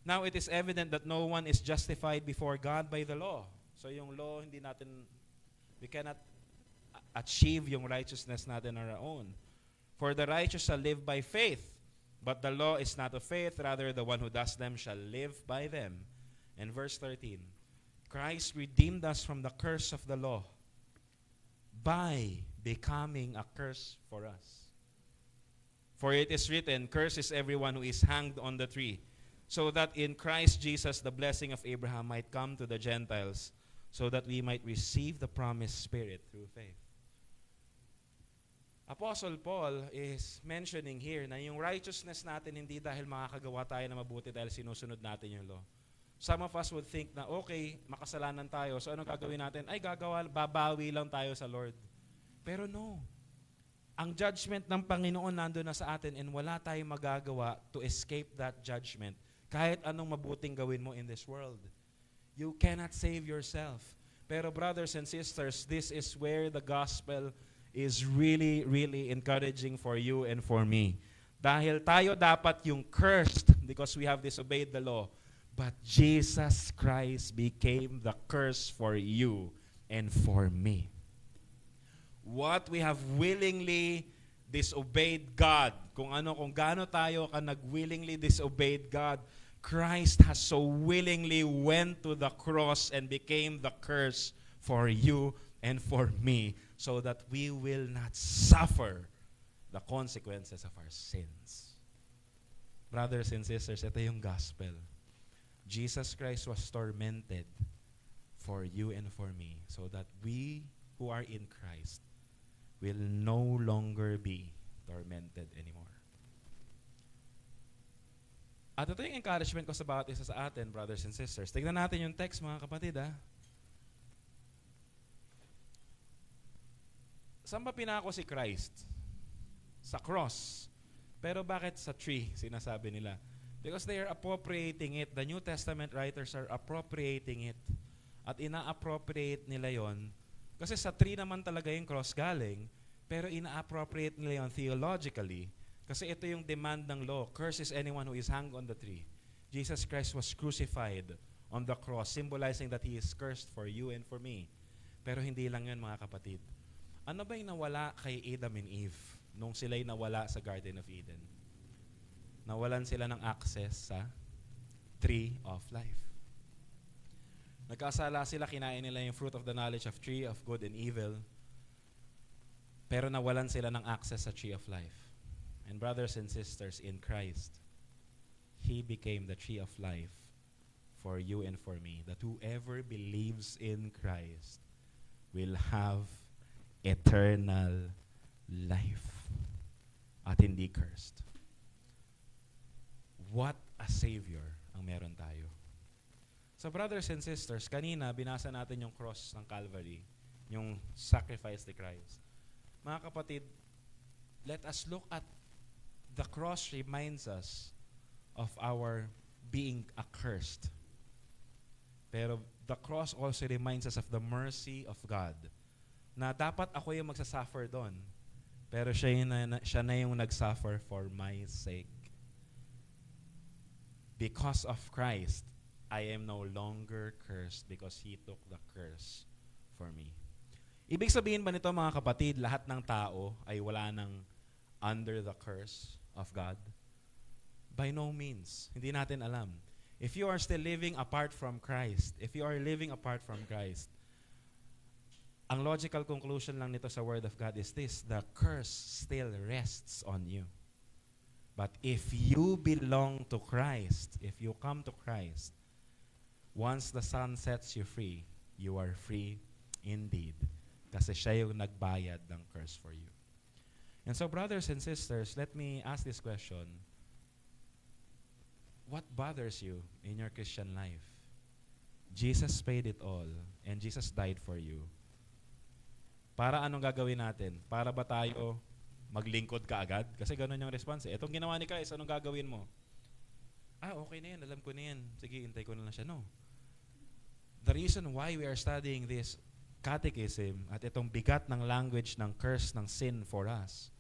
Now it is evident that no one is justified before God by the law. So yung law, we cannot achieve yung righteousness natin on our own. For the righteous shall live by faith. But the law is not of faith, rather the one who does them shall live by them. And verse 13, Christ redeemed us from the curse of the law by becoming a curse for us. For it is written, Cursed is everyone who is hanged on the tree, so that in Christ Jesus the blessing of Abraham might come to the Gentiles, so that we might receive the promised Spirit through faith. Apostle Paul is mentioning here na yung righteousness natin hindi dahil makakagawa tayo na mabuti dahil sinusunod natin yung law. Some of us would think na okay, makasalanan tayo, so anong gagawin natin? Babawi lang tayo sa Lord. Pero no. Ang judgment ng Panginoon nandun na sa atin and wala tayong magagawa to escape that judgment. Kahit anong mabuting gawin mo in this world. You cannot save yourself. Pero brothers and sisters, this is where the gospel is really, really encouraging for you and for me. Dahil tayo dapat yung cursed because we have disobeyed the law. But Jesus Christ became the curse for you and for me. What we have willingly disobeyed God, kung gaano tayo ka nag-willingly disobeyed God, Christ has so willingly went to the cross and became the curse for you and for me, so that we will not suffer the consequences of our sins. Brothers and sisters, ito yung gospel. Jesus Christ was tormented for you and for me, so that we who are in Christ will no longer be tormented anymore. At ito yung encouragement ko sa bawat isa sa atin, brothers and sisters. Tignan natin yung text, mga kapatid, ha? Saan ba pinako si Christ? Sa cross. Pero bakit sa tree, sinasabi nila? Because they are appropriating it. The New Testament writers are appropriating it. At ina-appropriate nila yon. Kasi sa tree naman talaga yung cross galing, pero ina-appropriate nila yon theologically. Kasi ito yung demand ng law. Cursed is anyone who is hanged on the tree. Jesus Christ was crucified on the cross, symbolizing that He is cursed for you and for me. Pero hindi lang yun, mga kapatid. Ano ba yung nawala kay Adam and Eve nung sila'y nawala sa Garden of Eden? Nawalan sila ng access sa tree of life. Nagkasala sila, kinain nila yung fruit of the knowledge of tree of good and evil, pero nawalan sila ng access sa tree of life. And brothers and sisters, in Christ, He became the tree of life for you and for me, that whoever believes in Christ will have eternal life at hindi cursed. What a Savior ang meron tayo. So brothers and sisters, kanina binasa natin yung cross ng Calvary, yung sacrifice ni Christ. Mga kapatid, let us look at the cross reminds us of our being accursed. Pero the cross also reminds us of the mercy of God. Na dapat ako yung magsasuffer doon. Pero siya na yung nagsuffer for my sake. Because of Christ, I am no longer cursed because He took the curse for me. Ibig sabihin ba nito, mga kapatid, lahat ng tao ay wala nang under the curse of God? By no means. Hindi natin alam. If you are still living apart from Christ, if you are living apart from Christ, ang logical conclusion lang nito sa Word of God is this: the curse still rests on you. But if you belong to Christ, if you come to Christ, once the Son sets you free, you are free indeed. Kasi siya yung nagbayad ng curse for you. And so, brothers and sisters, let me ask this question. What bothers you in your Christian life? Jesus paid it all, and Jesus died for you. Para anong gagawin natin? Para ba tayo maglingkod ka agad? Kasi ganun yung response. Itong ginawa ni Christ, anong gagawin mo? Okay na yan, alam ko na yan. Sige, intay ko na lang siya. No. The reason why we are studying this catechism at itong bigat ng language ng curse ng sin for us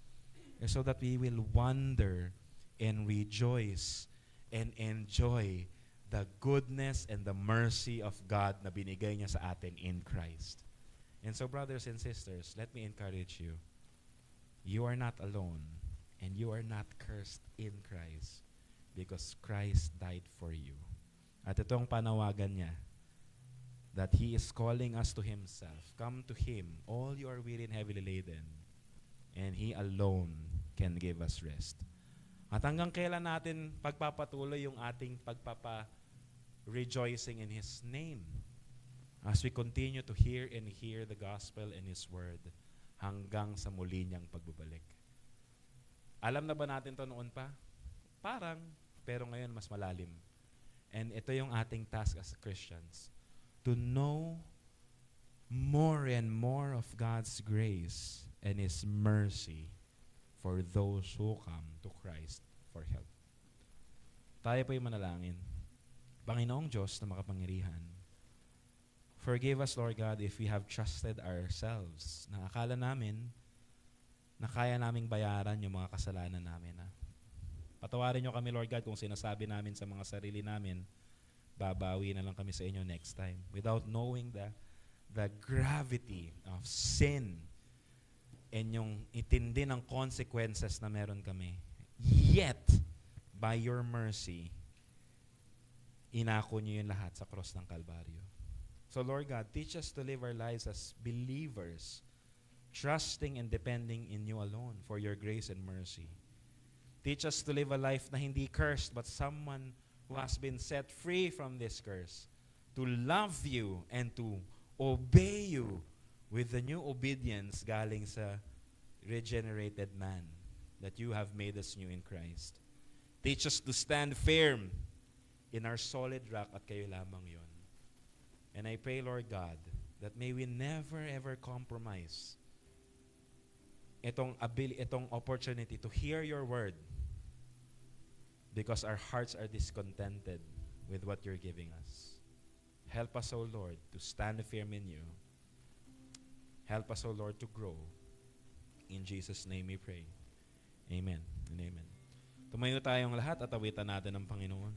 is so that we will wonder and rejoice and enjoy the goodness and the mercy of God na binigay niya sa atin in Christ. And so, brothers and sisters, let me encourage you. You are not alone and you are not cursed in Christ because Christ died for you. At itong panawagan niya that He is calling us to Himself. Come to Him, all you are weary and heavily laden, and He alone can give us rest. At hanggang kailan natin pagpapatuloy yung ating pagpapa-rejoicing in His name? As we continue to hear the gospel and His word hanggang sa muli niyang pagbabalik. Alam na ba natin to noon pa? Parang, pero ngayon mas malalim. And ito yung ating task as Christians. To know more and more of God's grace and His mercy for those who come to Christ for help. Tayo po yung manalangin. Panginoong Diyos na makapangyarihan, forgive us, Lord God, if we have trusted ourselves na akala namin na kaya naming bayaran yung mga kasalanan namin. Patawarin niyo kami, Lord God, kung sinasabi namin sa mga sarili namin, babawi na lang kami sa inyo next time. Without knowing the gravity of sin and yung itindi ng consequences na meron kami. Yet, by your mercy, inako niyo yung lahat sa cross ng Kalbaryo. So Lord God, teach us to live our lives as believers, trusting and depending in you alone for your grace and mercy. Teach us to live a life na hindi cursed, but someone who has been set free from this curse, to love you and to obey you with the new obedience galing sa regenerated man that you have made us new in Christ. Teach us to stand firm in our solid rock at kayo lamang yon. And I pray, Lord God, that may we never ever compromise itong opportunity to hear your word because our hearts are discontented with what you're giving us. Help us, O Lord, to stand firm in you. Help us, O Lord, to grow. In Jesus' name we pray. Amen and amen. Tumayo tayong lahat at awitan natin ang Panginoon.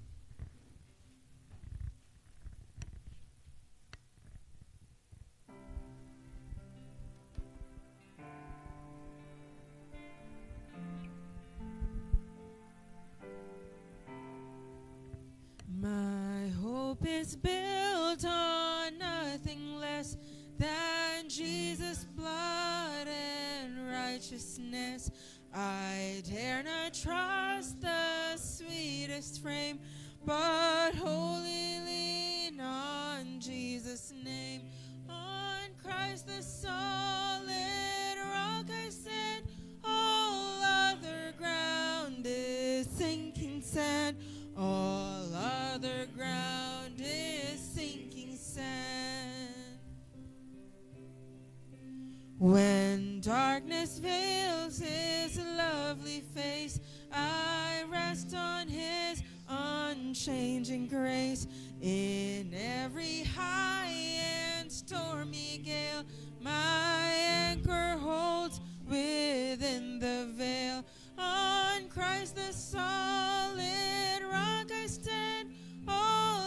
My hope is built on nothing less than Jesus' blood and righteousness. I dare not trust the sweetest frame, but wholly lean on Jesus' name. On Christ the solid rock I stand, all other ground is sinking sand. All other ground is sinking sand. When darkness veils his lovely face, I rest on his unchanging grace. In every high and stormy gale, my anchor holds within the veil. On Christ the solid rock I stand, all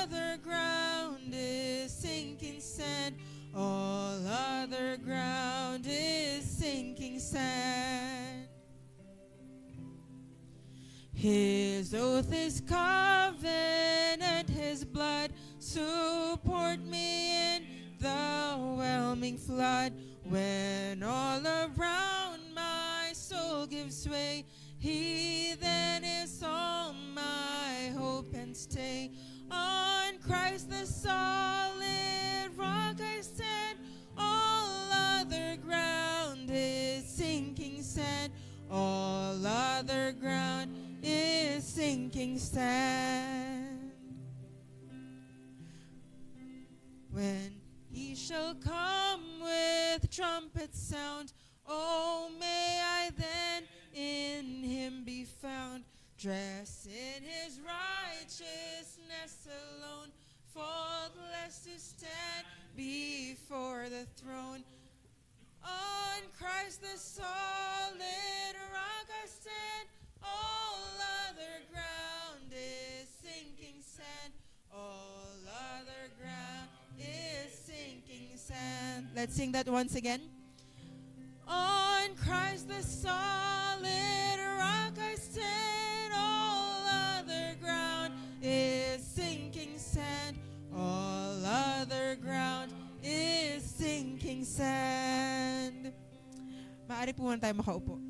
other ground is sinking sand. All other ground is sinking sand. His oath is covenant, his blood support me in the whelming flood. When all around my soul gives way, he then is all my hope and stay. On Christ the solid rock I stand, all other ground is sinking sand. All other ground is sinking sand. When he shall come with trumpet sound, oh, may I then in him be found, dressed in his righteousness alone, faultless to stand before the throne. On Christ the solid rock I stand, all other ground is sinking sand. All other ground is sinking sand. Let's sing that once again. On Christ the solid rock I stand, all other ground is sinking sand. All other ground is sinking sand. Maaari po muna tayo makaupo.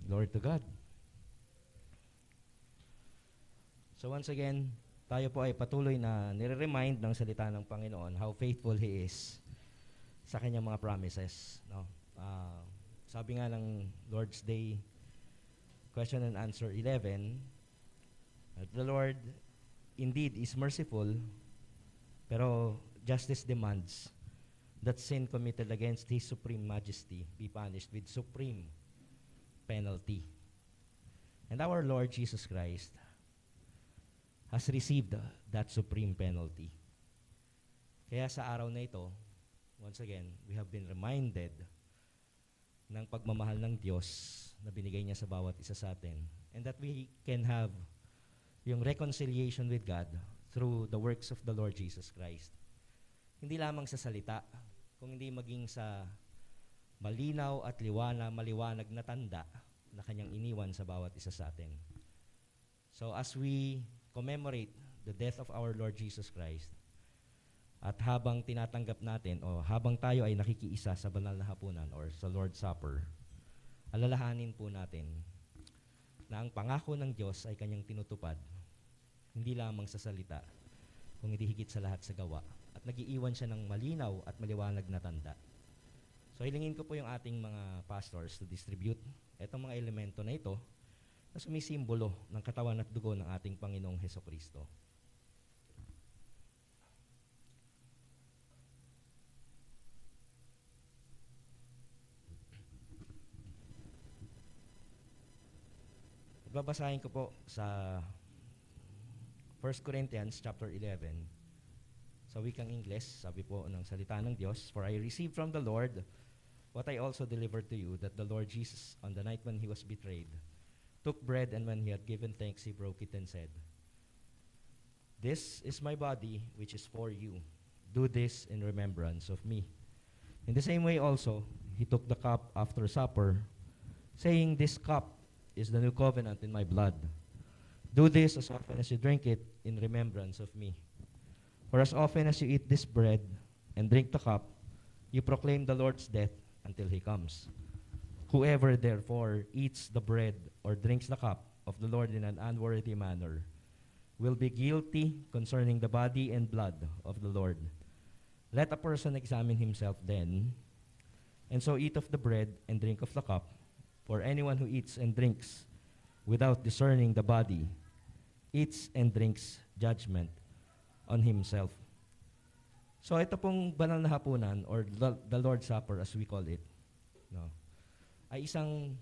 Glory to God. So once again, tayo po ay patuloy na nire-remind ng salita ng Panginoon how faithful He is sa kanyang mga promises. No? Sabi nga ng Lord's Day, question and answer 11, that the Lord indeed is merciful, pero justice demands that sin committed against His supreme majesty be punished with supreme penalty. And our Lord Jesus Christ has received that supreme penalty. Kaya sa araw na ito, once again, we have been reminded ng pagmamahal ng Diyos na binigay niya sa bawat isa sa atin, and that we can have yung reconciliation with God through the works of the Lord Jesus Christ. Hindi lamang sa salita, kung hindi maging sa malinaw at maliwanag na tanda na kanyang iniwan sa bawat isa sa atin. So as we commemorate the death of our Lord Jesus Christ, at habang tinatanggap natin o habang tayo ay nakikiisa sa banal na hapunan or sa Lord's Supper, alalahanin po natin na ang pangako ng Diyos ay kanyang tinutupad, hindi lamang sa salita, kung hindi higit sa lahat sa gawa. At nagiiwan siya ng malinaw at maliwanag na tanda. So hilingin ko po yung ating mga pastors to distribute itong mga elemento na ito na sumisimbolo ng katawan at dugo ng ating Panginoong Hesukristo. Babasahin ko po sa 1 Corinthians chapter 11 sa wikang Ingles. Sabi po ng salita ng Diyos, "For I received from the Lord what I also delivered to you, that the Lord Jesus, on the night when he was betrayed, took bread, and when he had given thanks, he broke it and said, 'This is my body, which is for you. Do this in remembrance of me.' In the same way also, he took the cup after supper, saying, 'This cup is the new covenant in my blood. Do this as often as you drink it in remembrance of me. For as often as you eat this bread and drink the cup, you proclaim the Lord's death until he comes. Whoever therefore eats the bread or drinks the cup of the Lord in an unworthy manner will be guilty concerning the body and blood of the Lord. Let a person examine himself then, and so eat of the bread and drink of the cup. For anyone who eats and drinks without discerning the body eats and drinks judgment on himself." So ito pong banal na hapunan, or the Lord's Supper as we call it, no, ay isang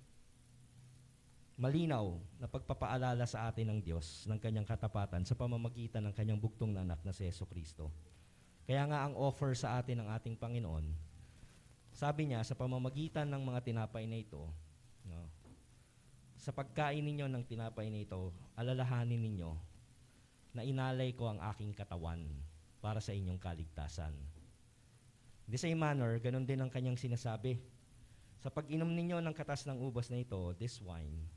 malinaw na pagpapaalala sa atin ng Diyos ng kanyang katapatan sa pamamagitan ng kanyang bugtong na anak na si Jesucristo. Kaya nga ang offer sa atin ng ating Panginoon, sabi niya, sa pamamagitan ng mga tinapay na ito, no, sa pagkain ninyo ng tinapay na ito, alalahanin ninyo na inalay ko ang aking katawan para sa inyong kaligtasan. In the same manner, ganun din ang kanyang sinasabi. Sa pag-inom ninyo ng katas ng ubas na ito, this wine,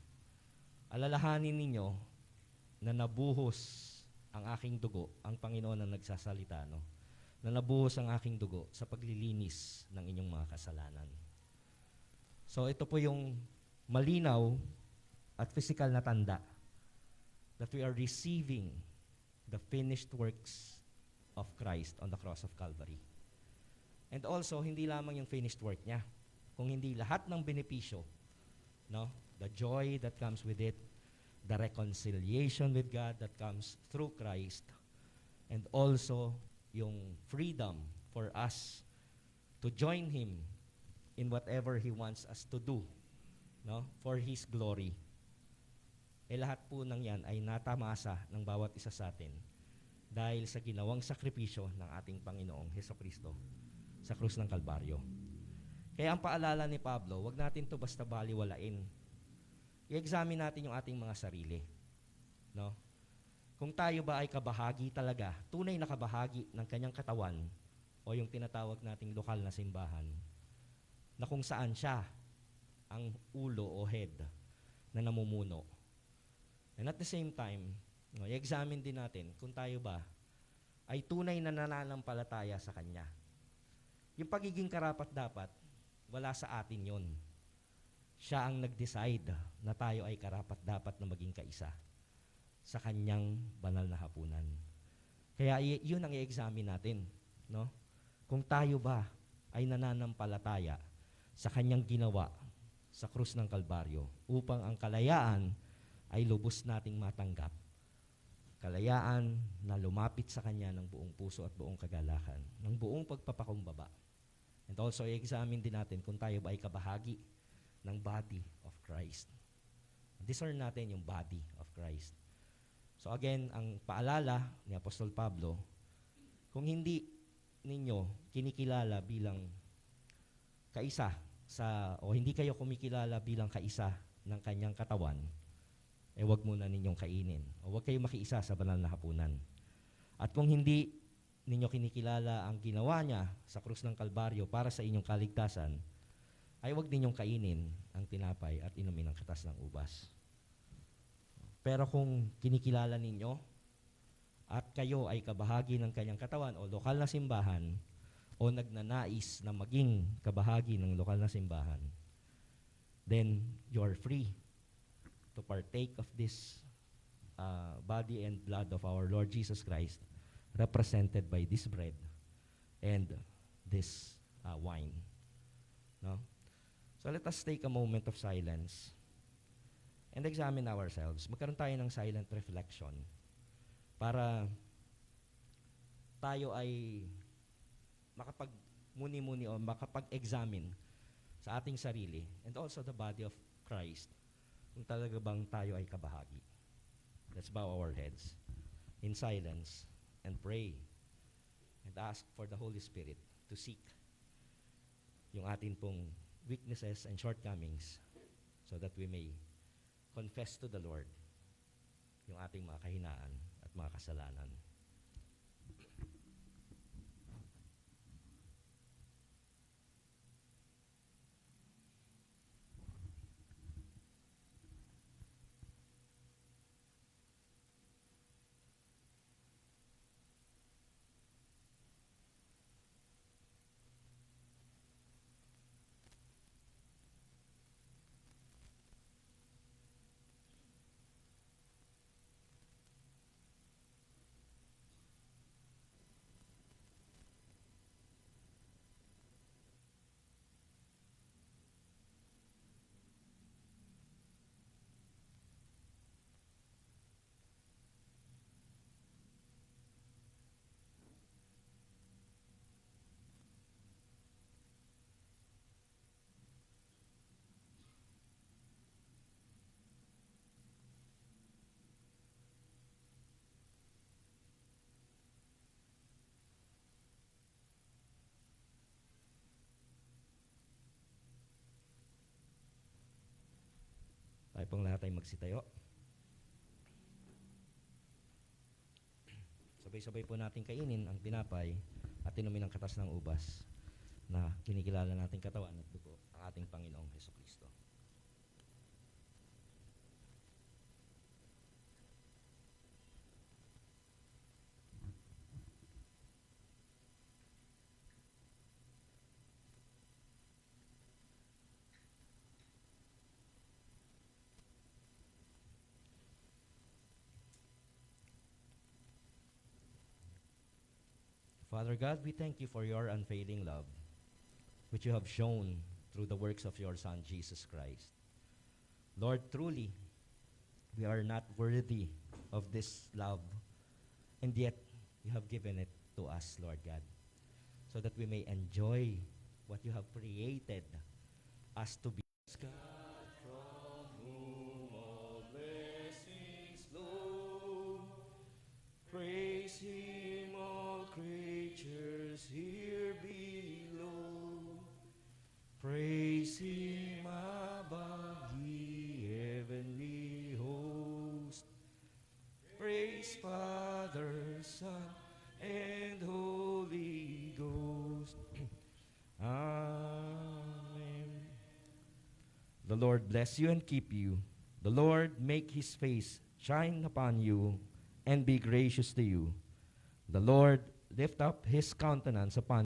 alalahanin ninyo na nabuhos ang aking dugo, ang Panginoon ang nagsasalita, no? Na nabuhos ang aking dugo sa paglilinis ng inyong mga kasalanan. So ito po yung malinaw at physical na tanda that we are receiving the finished works of Christ on the cross of Calvary. And also, hindi lamang yung finished work niya, kung hindi lahat ng benepisyo, no? The joy that comes with it, the reconciliation with God that comes through Christ, and also yung freedom for us to join Him in whatever He wants us to do, no? For His glory. Lahat po ng yan ay natamasa ng bawat isa sa atin dahil sa ginawang sakripisyo ng ating Panginoong Hesukristo sa krus ng Kalbaryo. Kaya ang paalala ni Pablo, wag natin to basta baliwalain. I-examine natin yung ating mga sarili, no? Kung tayo ba ay kabahagi talaga, tunay na kabahagi ng kanyang katawan o yung tinatawag nating lokal na simbahan, na kung saan siya ang ulo o head na namumuno. And at the same time, no, i-examine din natin kung tayo ba ay tunay na nananampalataya sa Kanya. Yung pagiging karapat-dapat, wala sa atin yon. Siya ang nag-decide na tayo ay karapat-dapat na maging kaisa sa Kanyang banal na hapunan. Kaya yun ang i-examine natin, no? Kung tayo ba ay nananampalataya sa Kanyang ginawa sa krus ng Kalbaryo upang ang kalayaan ay lubos nating matanggap. Kalayaan na lumapit sa Kanya ng buong puso at buong kagalakan, ng buong pagpapakumbaba. And also, i-examine din natin kung tayo ba ay kabahagi ng body of Christ. Discern natin yung body of Christ. So again, ang paalala ni Apostol Pablo, kung hindi ninyo kinikilala bilang kaisa o hindi kayo kumikilala bilang kaisa ng Kanyang katawan, wag muna ninyong kainin. O wag kayo makiisa sa banal na hapunan. At kung hindi ninyo kinikilala ang ginawa niya sa krus ng Kalbaryo para sa inyong kaligtasan, ay wag ninyong kainin ang tinapay at inumin ang katas ng ubas. Pero kung kinikilala ninyo at kayo ay kabahagi ng Kanyang katawan o lokal na simbahan o nagnanais na maging kabahagi ng lokal na simbahan, then you are free to partake of this body and blood of our Lord Jesus Christ represented by this bread and this wine. No? So let us take a moment of silence and examine ourselves. Magkaroon tayo ng silent reflection para tayo ay makapag-muni-muni o makapag-examine sa ating sarili and also the body of Christ kung talaga bang tayo ay kabahagi. Let's bow our heads in silence and pray and ask for the Holy Spirit to seek yung atin pong weaknesses and shortcomings so that we may confess to the Lord yung ating mga kahinaan at mga kasalanan. Tayo pong lahat ay magsitayo. Sabay-sabay po natin kainin ang tinapay at inumin ang katas ng ubas na kinikilala nating katawan at dugo ng ating Panginoong Hesukristo. Father God, we thank you for your unfailing love, which you have shown through the works of your Son, Jesus Christ. Lord, truly, we are not worthy of this love, and yet you have given it to us, Lord God, so that we may enjoy what you have created us to be. God, from whom all blessings flow, praise him, all creatures here below. Praise him above ye heavenly host. Praise Father, Son, and Holy Ghost. Amen. The Lord bless you and keep you. The Lord make his face shine upon you and be gracious to you. The Lord lift up his countenance upon